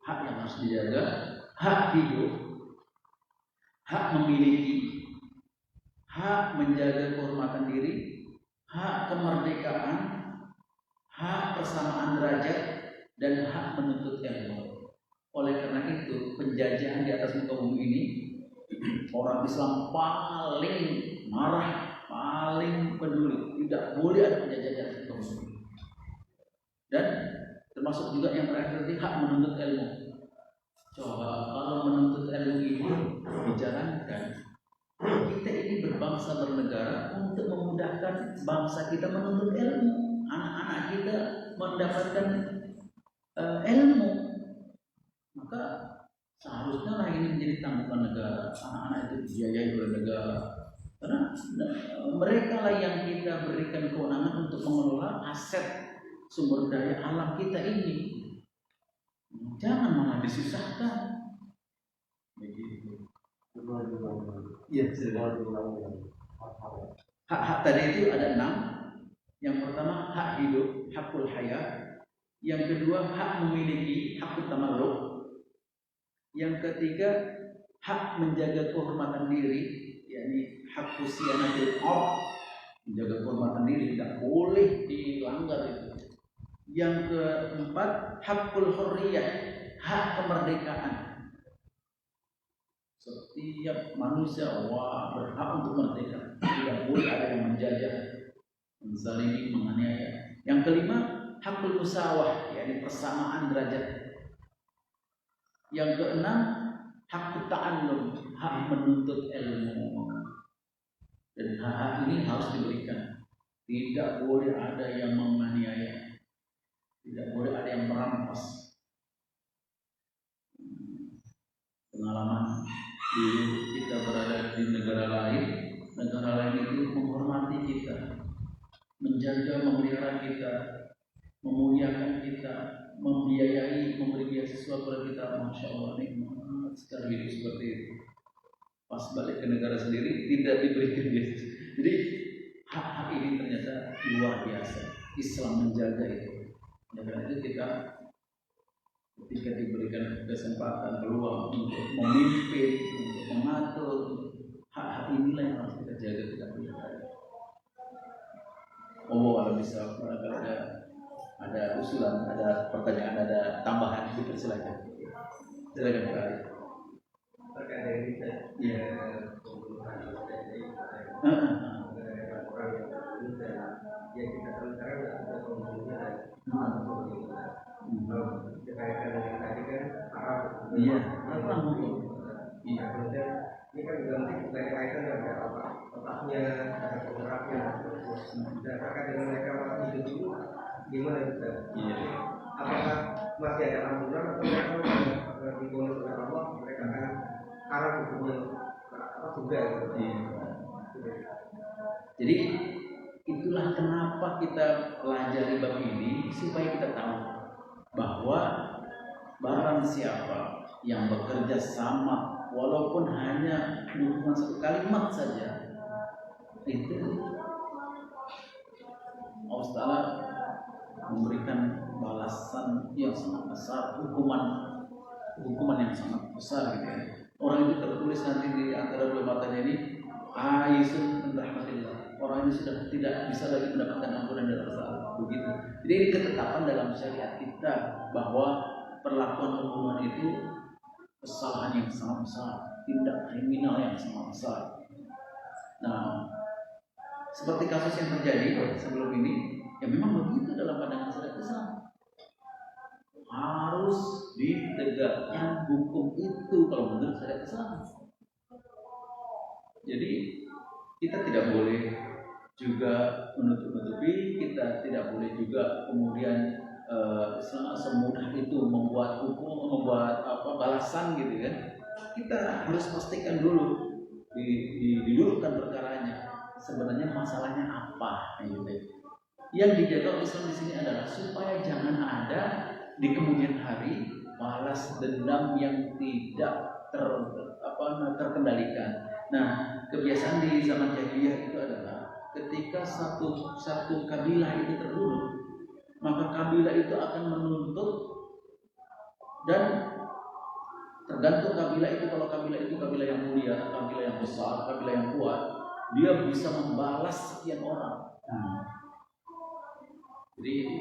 hak yang harus dijaga: hak hidup, hak memiliki, hak menjaga kehormatan diri, hak kemerdekaan, hak persamaan derajat, dan hak menuntut ilmu. Oleh karena itu, penjajahan di atas muka bumi ini, orang Islam paling marah, paling peduli. Tidak boleh ada penjajahan di atas muka bumi. Dan termasuk juga yang terakhir ini, hak menuntut ilmu. Coba kalau menuntut ilmu ini dijalankan, kita ini berbangsa bernegara untuk memudahkan bangsa kita menuntut ilmu. Anak-anak kita mendapatkan ilmu, maka seharusnya lah ini menjadi tanggungan negara. Anak-anak itu dibiayai oleh negara, karena mereka lah yang kita berikan kewenangan untuk mengelola aset sumber daya alam kita ini. Jangan malah disusahkan. Begitu. Iya, hak-hak tadi itu ada 6. Yang pertama hak hidup, hakul hayat. Yang kedua hak memiliki, hakut tamalluk. Yang ketiga hak menjaga kehormatan diri, yakni hakul siyanatul ard, menjaga kehormatan diri, tidak boleh dilanggar itu. Yang keempat hakul hurriyah, hak kemerdekaan. Setiap manusia berhak untuk merdeka, tidak boleh ada yang menjajah. menzalimi, menganiaya. Yang kelima, hakul musawah, yakni persamaan derajat. Yang keenam, hakut ta'allum, hak menuntut ilmu. Dan hak ini harus diberikan. Tidak boleh ada yang menganiaya, tidak boleh ada yang merampas. Pengalaman dulu kita berada di negara lain itu menghormati kita, menjaga, memelihara kita, memuliakan kita, membiayai, memberi beasiswa kepada kita. Masya Allah, nikmat sekali hidup seperti itu. Pas balik ke negara sendiri tidak diberikan beasiswa. Jadi hak-hak ini ternyata luar biasa. Islam menjaga itu. Karena itu kita ketika diberikan kesempatan peluang untuk memimpin, untuk mengatur, hak-hak inilah yang harus kita jaga, kita pelihara. Kalau bisa ada usulan, ada pertanyaan, ada tambahan, silakan. Silakan Pak Ali. Terkait dengan ini, ya pembunuhan jadi orang yang berbeda, ya kita tahu sekarang ada pembunuhnya dan dikaitkan dengan tadi kan Arab. Iya, Arab hukum. Iya, kemudian ini kan juga nanti berkaitan dengan apa otaknya, ada penggeraknya. Dan terkait dengan mereka masih hidup dulu, gimana kita? Iya. Apakah masih ada ampunan atau mereka dibunuh oleh Allah, mereka akan Arab hukumnya apa juga? Iya. Jadi itulah kenapa kita pelajari bab ini, supaya kita tahu bahwa barang siapa yang bekerja sama walaupun hanya cuma satu kalimat saja, itu Allah Ta'ala memberikan balasan yang sangat besar, hukuman yang sangat besar gitu ya. Orang itu tertulis nanti di antara dua matanya ini aisun min rahmatillah. Orang ini sudah tidak bisa lagi mendapatkan ampunan dari Allah. Begitu. Jadi ini ketetapan dalam syariat kita bahwa perlakuan hukuman itu kesalahan yang sangat besar, tindak kriminal yang sangat besar. Nah, seperti kasus yang terjadi sebelum ini, ya memang begitu dalam pandangan syariat Islam. Harus ditegakkan hukum itu kalau menurut syariat Islam. Jadi kita tidak boleh juga menutup-nutupi, kita tidak boleh juga kemudian semudah itu membuat hukum, membuat balasan gitu kan. Kita harus pastikan dulu, didudukkan perkaranya. Sebenarnya masalahnya apa? Yang dijaga Islam di sini adalah supaya jangan ada di kemudian hari balas dendam yang tidak terkendalikan. Nah, kebiasaan di zaman jahiliyah itu adalah ketika satu kabilah itu terbunuh, maka kabilah itu akan menuntut, dan tergantung kabilah itu. Kalau kabilah itu kabilah yang mulia, kabilah yang besar, kabilah yang kuat, dia bisa membalas sekian orang. Jadi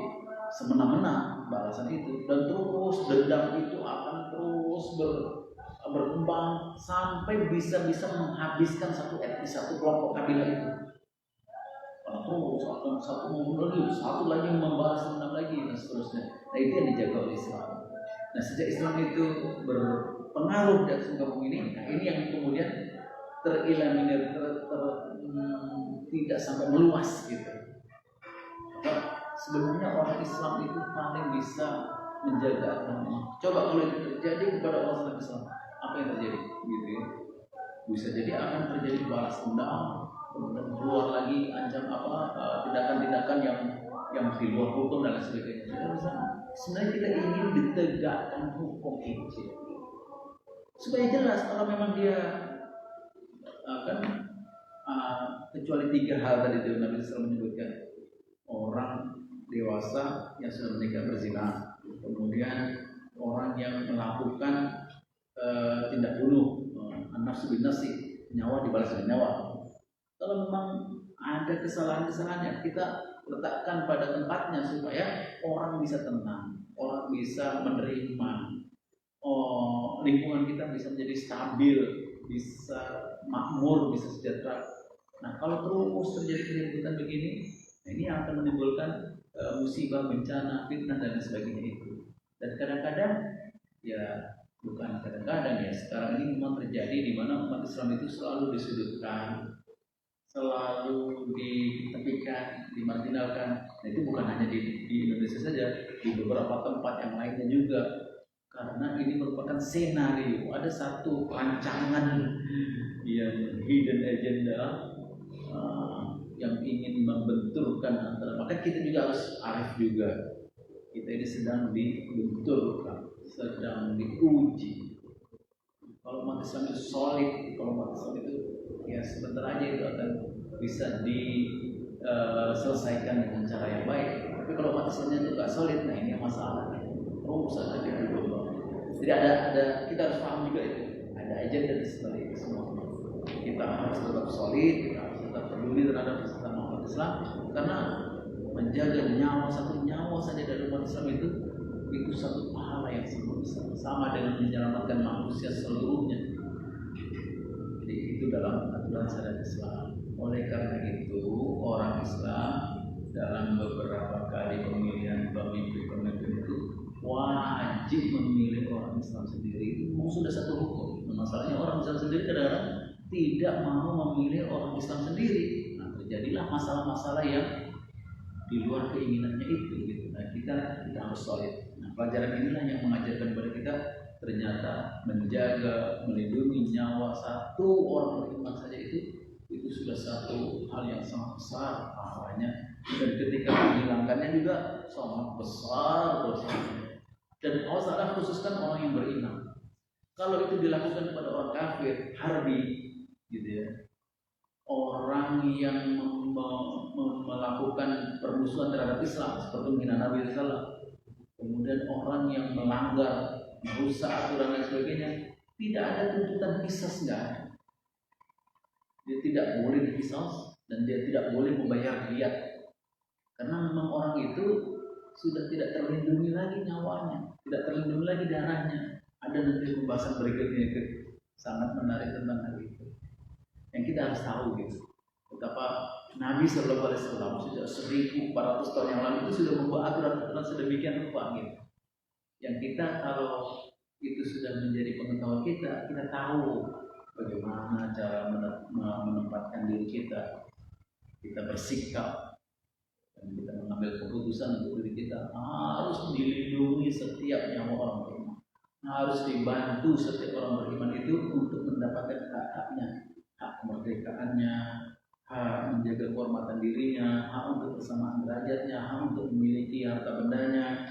semena-mena balasan itu, dan terus dendam itu akan terus berkembang sampai bisa menghabiskan satu etnis, satu kelompok kabilah itu. Terus akan satu membunuh satu lagi membalas dendam lagi dan seterusnya. Nah, itu yang dijaga oleh Islam. Nah, sejak Islam itu berpengaruh di atas kampung ini, nah ini yang kemudian tereliminir, tidak sampai meluas gitu. Sebenarnya orang Islam itu paling bisa menjaga agama. Coba kalau itu terjadi kepada orang Islam, apa yang terjadi? Gitu ya. Bisa jadi akan terjadi balas dendam, kemudian keluar lagi ancam tindakan-tindakan yang di luar hukum dan lain sebagainya. Sebenarnya kita ingin ditegakkan hukum itu supaya jelas kalau memang dia akan kecuali 3 hal tadi itu Nabi SAW menyebutkan: orang dewasa yang sudah menikah berzina, kemudian orang yang melakukan tindak bunuh, an-nafsu bin-nafsi, nyawa dibalas dengan nyawa. Kalau memang ada kesalahan-kesalahannya, kita letakkan pada tempatnya supaya orang bisa tenang, orang bisa menerima, lingkungan kita bisa menjadi stabil, bisa makmur, bisa sejahtera. Nah, kalau terus terjadi keributan begini, Nah, ini yang akan menimbulkan musibah, bencana, fitnah dan sebagainya itu. Dan kadang-kadang ya bukan kadang-kadang ya, sekarang ini memang terjadi di mana umat Islam itu selalu disudutkan, selalu ditepikan, dimarginalkan. Nah, itu bukan hanya di Indonesia saja, di beberapa tempat yang lainnya juga. Karena ini merupakan senario, ada satu rancangan yang hidden agenda yang ingin membenturkan antara. Maka kita juga harus arif juga. Kita ini sedang dibenturkan, sedang diuji. Kalau umat Islam itu solid, kalau umat Islam itu ya sebentar aja itu akan bisa diselesaikan dengan cara yang baik. Tapi kalau umat Islamnya itu nggak solid, nah ini yang masalahnya. Rusak aja dulu. Jadi ada kita harus paham juga itu. Ada agenda di sebalik itu semua. Kita harus tetap solid, kita harus tetap peduli terhadap sesama umat Islam, karena menjaga nyawa, satu nyawa saja dari umat Islam itu satu pahala yang sangat besar, sama dengan menyelamatkan manusia seluruhnya. Jadi itu dalam aturan syariat Islam. Oleh karena itu orang Islam dalam beberapa kali pemilihan pemimpin itu wajib memilih orang Islam sendiri. Itu memang sudah satu hukum. Masalahnya orang Islam sendiri kadang-kadang tidak mau memilih orang Islam sendiri. Nah, terjadilah masalah-masalah yang di luar keinginannya itu gitu. Nah, kita harus solid. Nah, pelajaran inilah yang mengajarkan kepada kita ternyata menjaga, melindungi nyawa satu orang beriman saja itu sudah satu hal yang sangat besar pahalanya, dan ketika menghilangkannya juga sangat besar dosanya. Dan Allah Ta'ala khususkan orang yang beriman. Kalau itu dilakukan kepada orang kafir, harbi gitu ya, orang yang melakukan permusuhan terhadap Islam seperti menghina Nabi SAW, kemudian orang yang melanggar, merusak aturan dan sebagainya, tidak ada tuntutan qisas, nggak ada. Dia tidak boleh diqisas dan dia tidak boleh membayar diyat, karena memang orang itu sudah tidak terlindungi lagi nyawanya, tidak terlindungi lagi darahnya. Ada nanti pembahasan berikutnya itu sangat menarik tentang hal itu, yang kita harus tahu gitu. Betapa Nabi Shallallahu Alaihi Wasallam sudah 1400 tahun yang lalu itu sudah membuat aturan-aturan sedemikian rupa gitu. Yang kita kalau itu sudah menjadi pengetahuan kita tahu bagaimana cara menempatkan diri kita bersikap, dan kita mengambil keputusan untuk diri kita. Harus dilindungi setiap nyawa orang beriman, harus dibantu setiap orang beriman itu untuk mendapatkan hak-haknya, hak kemerdekaannya, hak menjaga kehormatan dirinya, hak untuk bersamaan derajatnya, hak untuk memiliki harta bendanya,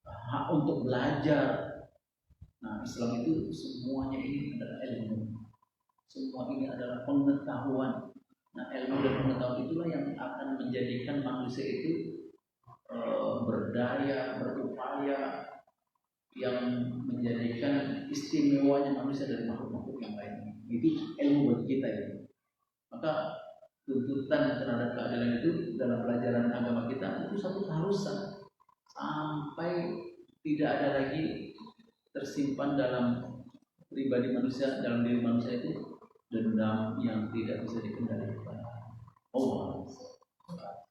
hak untuk belajar. Nah, Islam itu semuanya ini adalah ilmu, semua ini adalah pengetahuan. Nah, ilmu dan pengetahuan itulah yang akan menjadikan manusia itu berdaya, berupaya, yang menjadikan istimewanya manusia dari makhluk-makhluk yang lain. Itu ilmu buat kita ya. Maka tuntutan terhadap keadilan itu dalam pelajaran agama kita itu satu keharusan, sampai tidak ada lagi tersimpan dalam pribadi manusia, dalam diri manusia itu dendam yang tidak bisa dikendalikan. Allah.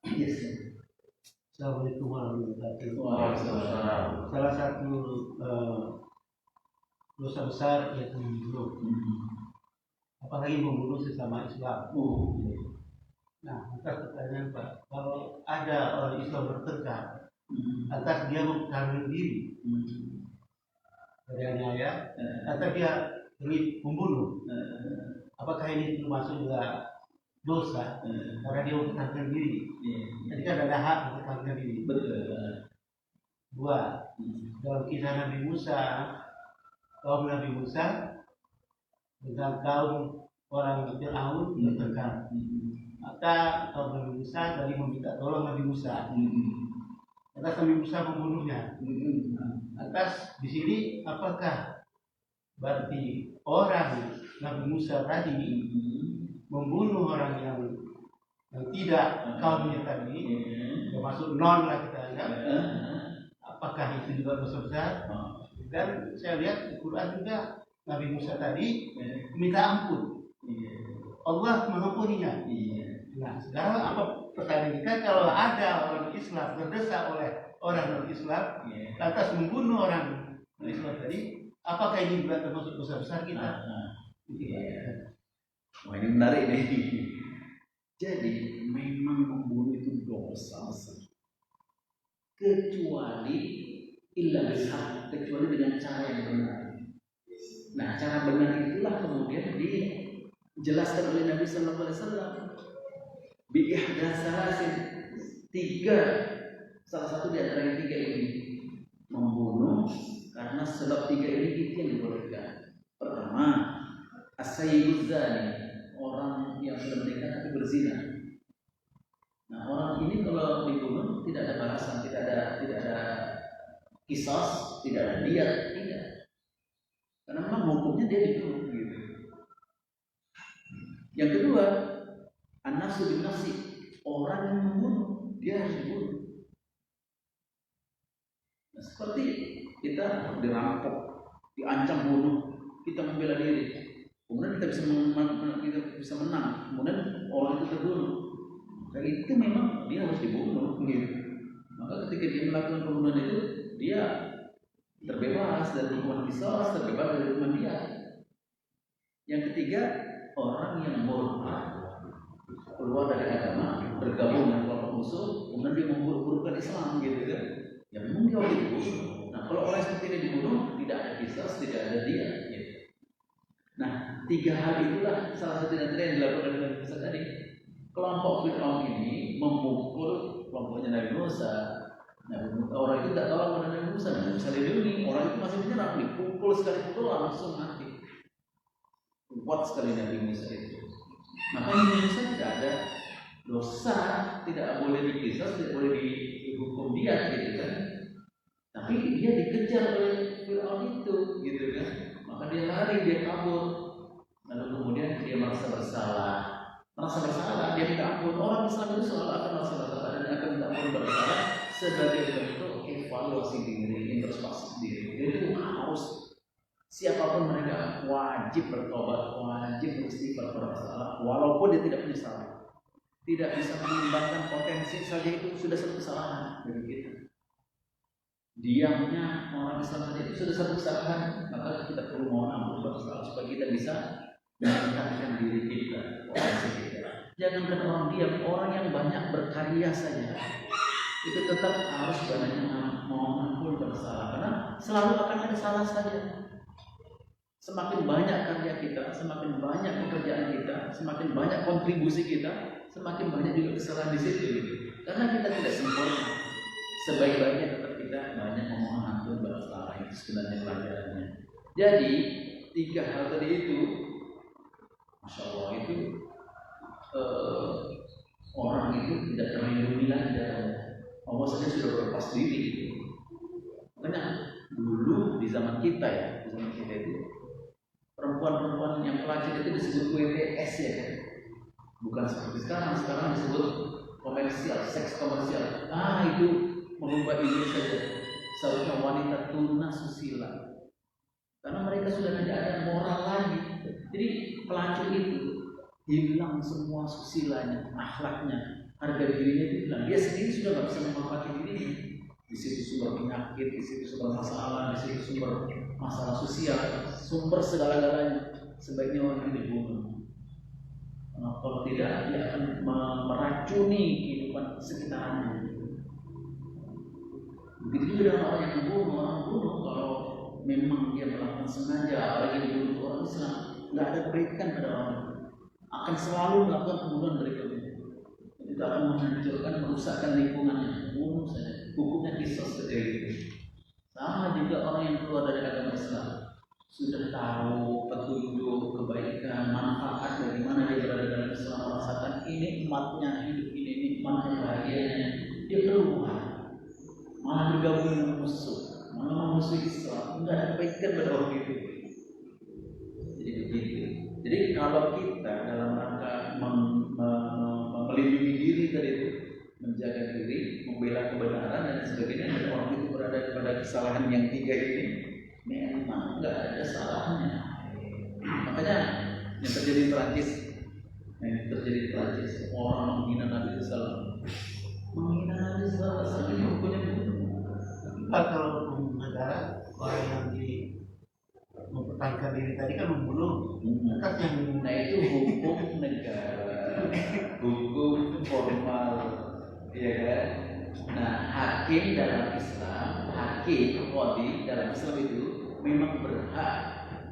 Yes. Assalamualaikum warahmatullahi Waalaikumsalam. Salah satu dosa besar yaitu membunuh. Apalagi membunuh sesama Islam. Nah, maka pertanyaan Pak, kalau ada orang Islam bertengkar, atas dia mempertahankan diri dari aniaya, atau dia membunuh, apakah ini termasuk juga dosa karena dia mempertahankan diri? Jadi kan ada hak mempertahankan diri. Dua, dalam kisah Nabi Musa, kaum Nabi Musa dengan kaum orang Fir'aun bertengkar. Maka kaum Nabi Musa tadi meminta tolong Nabi Musa. Atas Nabi Musa membunuhnya. Atas di sini apakah berarti orang Nabi Musa tadi membunuh orang yang tidak kaumnya tadi, termasuk non lah kita anggap, apakah itu juga dosa besar? Dan saya lihat di Quran juga Nabi Musa tadi minta ampun, Allah mengampuninya. Nah, sekarang apa pertanyaan kita, kalau ada orang Islam terdesak oleh orang non-Islam lantas membunuh orang non-Islam tadi, apakah ini juga termasuk dosa besar kita? Wah, ini menarik nih. Jadi memang membunuh itu dosa besar. Kecuali illa bishaq, kecuali dengan cara yang benar. Nah, cara benar itulah kemudian dijelaskan oleh Nabi Sallallahu Alaihi Wasallam. Bi ihdatsalasin, 3, salah satu di antara yang 3 ini membunuh karena sebab 3 ini itu yang dibolehkan. Pertama, as-sayyibuz zani, orang yang sudah menikah tapi berzina. Nah, orang ini kalau dibunuh tidak ada balasan, tidak ada qisas, tidak ada diyat, tidak. Karena memang hukumnya dia dibunuh gitu. Yang kedua, an-nafsu bin nafsi, orang yang membunuh dia harus dibunuh. Nah, seperti kita dirampok, diancam bunuh, kita membela diri, kemudian kita bisa menang, kemudian orang itu terbunuh. Nah, itu memang dia harus dibunuh gitu. Maka ketika dia melakukan pembunuhan itu, dia terbebas dari hukuman qisas, terbebas dari hukuman dia. Yang ketiga, orang yang murtad, keluar dari agama, bergabung dengan kelompok musuh, kemudian dia memburuk-burukkan Islam gitu kan. Ya memang dia harus dibunuh. Nah, kalau orang seperti ini dibunuh, tidak ada qisas, tidak ada dia gitu. Nah, 3 hal itulah salah satu yang dilakukan oleh Nabi Musa tadi. Kelompok Fir'aun ini memukul kelompoknya Nabi Musa. Orang itu tidak tahu kepada Nabi Musa, Nabi Musa lindungi, orang itu masih menyerang, dipukul sekali pukul langsung mati. Kuat sekali Nabi Musa itu. Maka Nabi Musa tidak ada dosa, tidak boleh diqisas, tidak boleh dihukum dia gitu kan. Tapi dia dikejar oleh Fir'aun itu gitu kan. Maka dia lari, dia kabur. Lalu kemudian dia merasa bersalah, dia minta ampun. Orang Islam itu selalu akan merasa bersalah dan akan minta ampun bersalah sebagai bentuk evaluasi diri, introspeksi diri. Jadi itu harus, siapapun mereka wajib bertobat, wajib beristighfar bersalah, walaupun dia tidak punya salah. Tidak bisa menimbangkan potensi saja itu sudah satu kesalahan bagi kita. Diamnya orang Islam itu sudah satu kesalahan, maka kita perlu mohon ampun bersalah supaya kita bisa meningkatkan diri kita, potensi kita. Jangan orang diam, orang yang banyak berkarya saja itu tetap harus banyak mohon ampun bersalah, karena selalu akan ada salah saja. Semakin banyak karya kita, semakin banyak pekerjaan kita, semakin banyak kontribusi kita, semakin banyak juga kesalahan di situ. Karena kita tidak sempurna. Sebaik-baiknya tetap kita banyak memohon ampun bersalah, itu sebenarnya pelajarannya. Jadi 3 hal tadi itu, Masya Allah, itu orang itu tidak terlindungi lagi dari Allah saja sudah berlepas diri. Makanya dulu di zaman kita itu perempuan-perempuan yang pelacur itu disebut WTS ya kan? Bukan seperti sekarang disebut komersial, seks komersial. Itu mengubah diri saja. Seharusnya wanita tuna susila. Karena mereka sudah tidak ada moral lagi. Jadi pelacur itu hilang semua susilanya, akhlaknya, harga dirinya itu hilang. Dia sendiri sudah nggak bisa memanfaatkan dirinya. Di situ sumber penyakit, di situ sumber masalah, di situ sumber masalah sosial, sumber segala-galanya. Sebaiknya orang ini dibunuh. Kalau tidak, dia akan meracuni kehidupan sekitarnya. Begitu juga dengan orang yang membunuh. Orang bunuh kalau memang dia melakukan sengaja, apalagi dibunuh orang Islam, nggak ada kebaikan pada orang itu. Akan selalu melakukan pembunuhan berikutnya. Itu akan menghancurkan, merusakkan lingkungannya. Bunuh saja. Hukumnya qisas seperti itu. Sama juga orang yang keluar dari agama Islam, sudah tahu petunjuk, kebaikan, manfaat bagaimana dia berada dalam Islam, merasakan ini nikmatnya hidup ini, nikmatnya bahagianya, dia keluar, malah bergabung dengan musuh, malah memusuhi Islam, tidak ada kebaikan pada orang itu. Jadi begitu. Jadi kalau kita dalam rangka melindungi diri dari itu, menjaga diri, membela kebenaran dan sebagainya, dan orang itu berada pada kesalahan yang 3 ini, memang nggak ada salahnya. Makanya yang terjadi di Perancis yang terjadi di Prancis, orang menghina Nabi Sallallahu, menghina Nabi Sallallahu ini hukumnya bunuh. Kalau hukum negara, orang yang mempertahankan diri tadi kan membunuh. Nah itu hukum negara, hukum formal, ya kan? Nah hakim dalam Islam, hakim qadhi dalam Islam itu memang berhak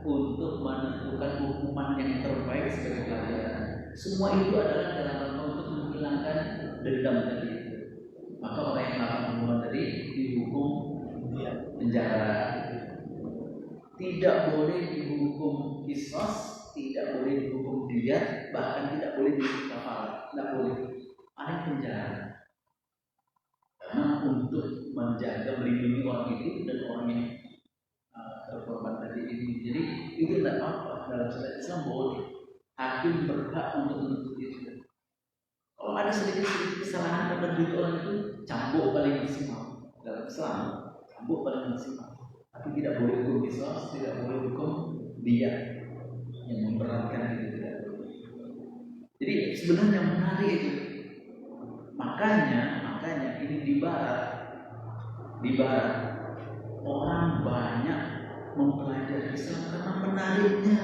untuk menentukan hukuman yang terbaik sebagai pelajaran. Semua itu adalah dalam rangka untuk menghilangkan dendam tadi. Maka orang yang melakukan pembunuhan tadi dihukum penjara. Tidak boleh dihukum qisas, tidak boleh dihukum diyat, bahkan tidak boleh dihukum kafalah, tidak boleh. Ada penjara. Karena untuk menjaga melindungi orang itu dan orang yang terkorban tadi ini. Jadi itu tidak apa-apa dalam syariat Islam boleh. Hakim berhak untuk menuntut itu. Kalau ada sedikit kesalahan pada diri orang itu, cambuk paling maksimal dalam Islam, cambuk paling maksimal. Tapi tidak boleh hukum qisas, tidak boleh hukum diyat yang memberatkan itu tidak boleh. Jadi sebenarnya menarik itu. Makanya ini di barat orang banyak mempelajari Islam karena menariknya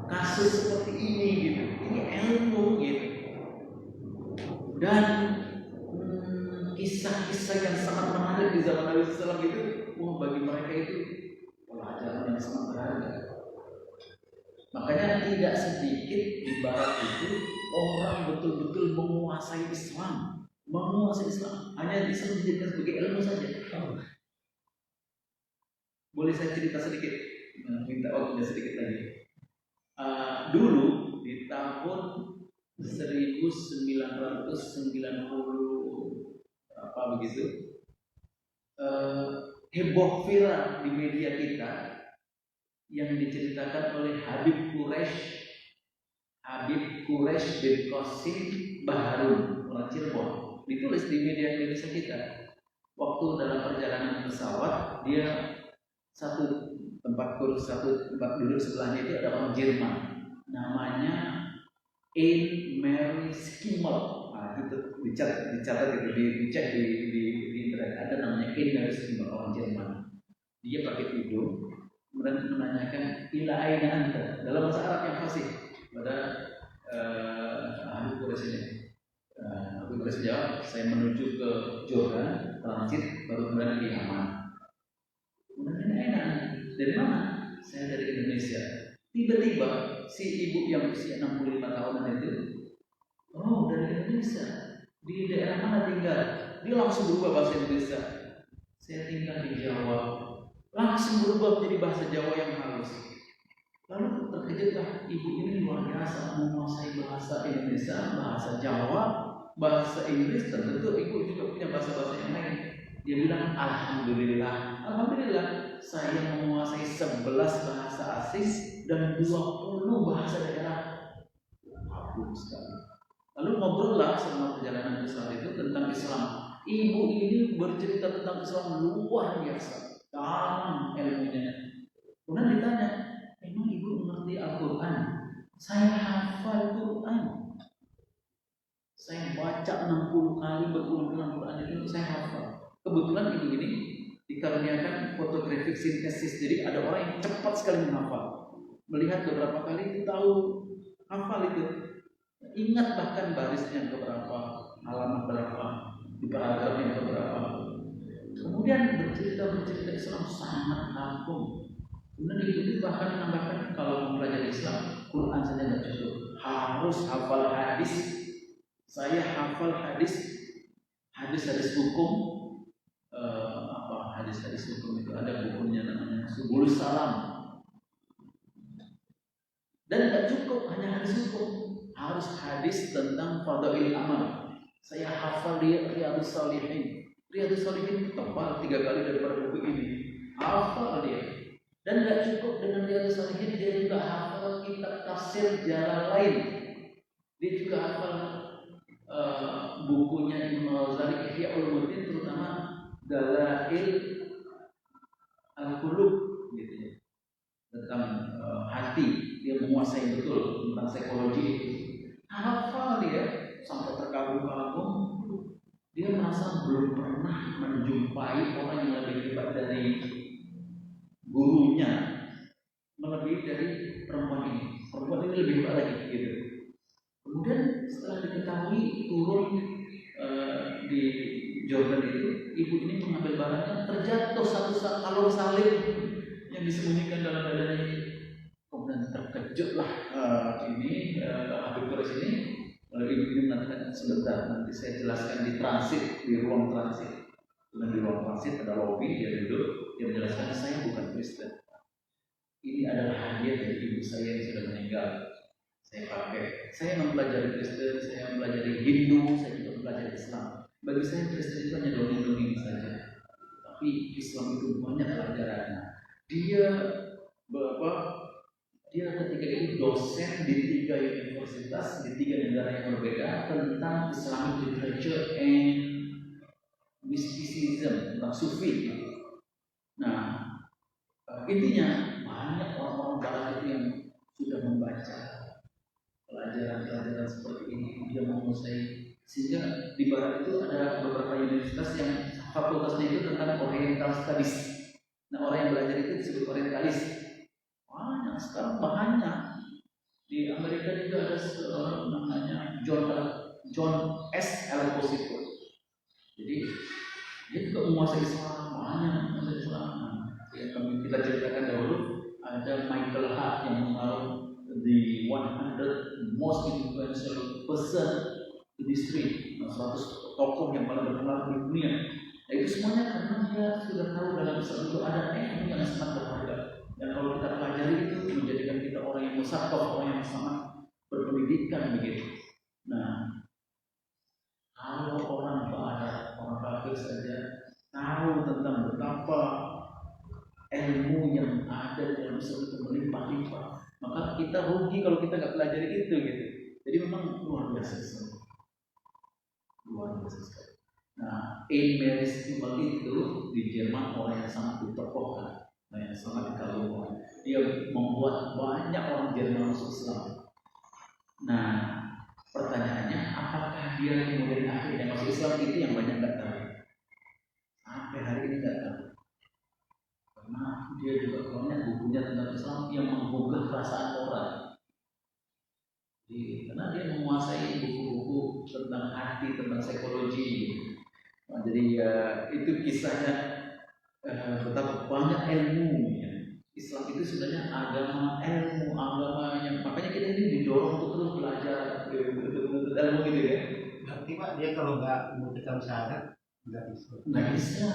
kasus seperti ini gitu. Ini ilmu gitu. Dan kisah-kisah yang sangat menarik di zaman Nabi SAW itu, bagi mereka itu pelajaran yang sangat berharga. Makanya tidak sedikit di barat itu orang betul-betul menguasai Islam, hanya Islam dijadikan sebagai ilmu saja. Boleh saya cerita sedikit? Minta waktunya sedikit lagi. Dulu di tahun 1990 apa begitu, heboh viral di media kita yang diceritakan oleh Habib Quraisy bin Qasim Baharun, orang Cirebon. Ditulis di media Indonesia kita. Waktu dalam perjalanan pesawat, dia satu tempat duduk sebelahnya itu ada orang Jerman, namanya Anne Mary Schimmel. Itu dicatat itu, dicek di internet, ada namanya Anne Mary Schimmel, orang Jerman. Dia pakai hidung, kemudian menanyakan ila aina anta, dalam bahasa Arab yang fasih pada Habib Quraisy ini. Habib Quraisy jawab, saya menuju ke Jordan, transit, baru kemudian di Yaman. Kemudian enak, dari mana? Saya dari Indonesia. Tiba-tiba si ibu yang usia 65 tahunan itu, oh dari Indonesia, di daerah mana tinggal? Dia langsung berubah bahasa Indonesia. Saya tinggal di Jawa. Langsung berubah menjadi bahasa Jawa yang halus. Lalu terkejutlah, ibu ini luar biasa menguasai bahasa Indonesia, bahasa Jawa, bahasa Inggris, dan tentu ibu juga punya bahasa-bahasa yang lain. Dia bilang, Alhamdulillah, saya menguasai 11 bahasa asing dan 20 bahasa daerah. Agung sekali. Lalu ngobrollah selama perjalanan Islam itu tentang Islam. Ibu ini bercerita tentang Islam luar biasa, dalam ilmunya. Kemudian ditanya, emang ibu mengerti Al-Quran? Saya hafal Quran. Saya baca 60 kali berulang-ulang Quran itu saya hafal. Kebetulan ibu ini dikaruniakan fotografi sintesis, jadi ada orang yang cepat sekali menghafal. Melihat beberapa kali itu tahu hafal itu. Ingat bahkan barisnya keberapa, halaman berapa, di paragraf yang keberapa. Kemudian bercerita Islam sangat agung. Kemudian itu bahkan menambahkan kalau mempelajari Islam, Quran saja tidak cukup, harus hafal hadis. Saya hafal hadis hukum. Hadis hukum itu ada bukunya namanya Subul Salam. Dan tidak cukup hanya hadis hukum, harus hadis tentang fadail amal. Saya hafal Riyadhus Shalihin. Riyadhus Shalihin tebal 3 kali daripada buku ini. Hafal dia. Dan tidak cukup dengan Riyadhus Shalihin, dia juga hafal kitab tafsir Jalalain. Dia juga hafal bukunya Imam Al-Ghazali Ihya Ulumuddin, terutama Dalail Al-Qulub gitu ya. Tentang hati, dia menguasai betul tentang psikologi. hafal dia sampai terkagum-kagum. Dia merasa belum pernah menjumpai orang yang lebih hebat dari gurunya, melebihi dari perempuan ini. Perempuan ini lebih hebat lagi gitu. Kemudian setelah diketahui turun di Jordan itu, ibu ini mengambil barangnya, terjatuh satu kalung salib yang disembunyikan dalam dadanya. Kemudian terkejutlah ini Habib Quraisy ini. Lalu ibu ini mengatakan, sebentar, nanti saya jelaskan di transit, di ruang transit. Kemudian di ruang transit ada lobby, dia duduk, dia menjelaskan, saya bukan Kristen. Ini adalah hadiah dari ibu saya yang sudah meninggal. Saya pakai. Saya mempelajari Kristen, saya mempelajari Hindu, saya juga mempelajari Islam. Bagi saya Kristen itu hanya dongeng-dongeng saja. Tapi Islam itu banyak pelajarannya. Dia ketika itu dosen di 3 universitas di 3 negara yang berbeda tentang Islamic literature and mysticism, tentang sufi. Nah, intinya banyak orang-orang barat itu yang sudah membaca pelajaran-pelajaran seperti ini, dia menguasai. Sehingga di barat itu ada beberapa universitas yang fakultasnya itu tentang Oriental Studies. Nah, orang yang belajar itu disebut Orientalis. Banyak sekarang, banyak. Di Amerika juga ada seorang namanya John S. Esposito. Jadi dia juga menguasai Islam, banyak menguasai Islam. Yang kami kita ceritakan dahulu, ada Michael Hart yang mengalami the 100 most influential person in history, 100 tokoh yang paling berpengaruh di dunia. Nah, itu semuanya karena dia sudah tahu dalam Islam itu ada ilmu yang sangat berharga. Dan kalau kita pelajari itu menjadikan kita orang yang musafah, orang yang sangat berpendidikan begitu. Nah, kalau orang barat, orang kafir saja tahu tentang betapa ilmu yang ada dalam Islam itu melimpah-limpah, maka kita rugi kalau kita nggak pelajari itu gitu. Jadi memang luar biasa sekali. Luar biasa sekali. Nah, Aimé Simmel itu di Jerman orang yang sangat ditokohkan, yang sangat dikagumi. Dia membuat banyak orang Jerman masuk Islam. Nah, pertanyaannya, apakah dia kemudian akhirnya masuk Islam? Itu yang banyak nggak tahu. Sampai hari ini nggak tahu. Karena dia juga banyak bukunya tentang Islam yang menggugah perasaan orang. Karena dia menguasai buku-buku tentang hati, tentang psikologi. Nah, jadi itu kisahnya betapa banyak ilmunya. Islam itu sebenarnya agama ilmu, agama yang makanya kita ini didorong untuk terus belajar ilmu gitu ya. Berarti Pak, dia kalau nggak memberikan syahadat nggak bisa. Nggak bisa.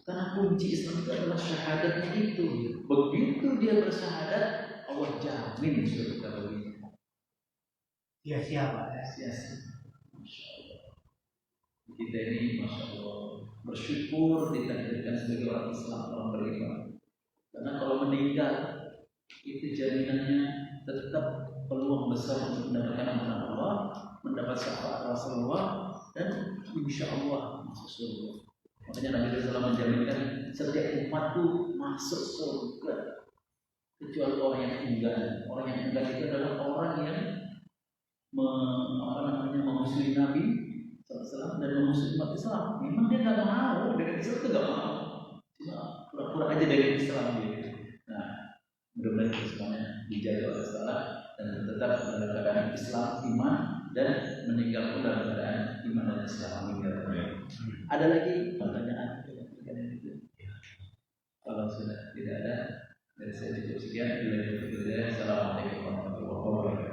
Karena kunci Islam itu adalah syahadatnya itu. Begitu dia bersyahadat, Allah jamin surga baginya. Ya siapa ya? Sia-sia. Masya Allah. Kita ini Masya Allah bersyukur ditakdirkan sebagai orang Islam, orang beriman. Karena kalau meninggal itu jaminannya tetap peluang besar untuk mendapatkan ampunan Allah, mendapat syafaat Rasulullah, dan insya Allah masuk surga. Makanya Nabi SAW menjaminkan setiap umatku masuk surga kecuali orang yang enggan. Orang yang enggan itu adalah orang yang memusuhi Nabi SAW dan memusuhi umat Islam. Memang dia nggak mau dengan Islam, itu nggak mau. Cuma pura-pura aja dari Islam gitu. Nah, mudah-mudahan kita semuanya dijaga oleh Allah dan tetap dalam keadaan Islam, iman, dan meninggal pun dalam keadaan iman dan Islam. Ada lagi pertanyaan? Kalau sudah tidak ada, dari saya cukup sekian. Assalamualaikum warahmatullahi wabarakatuh.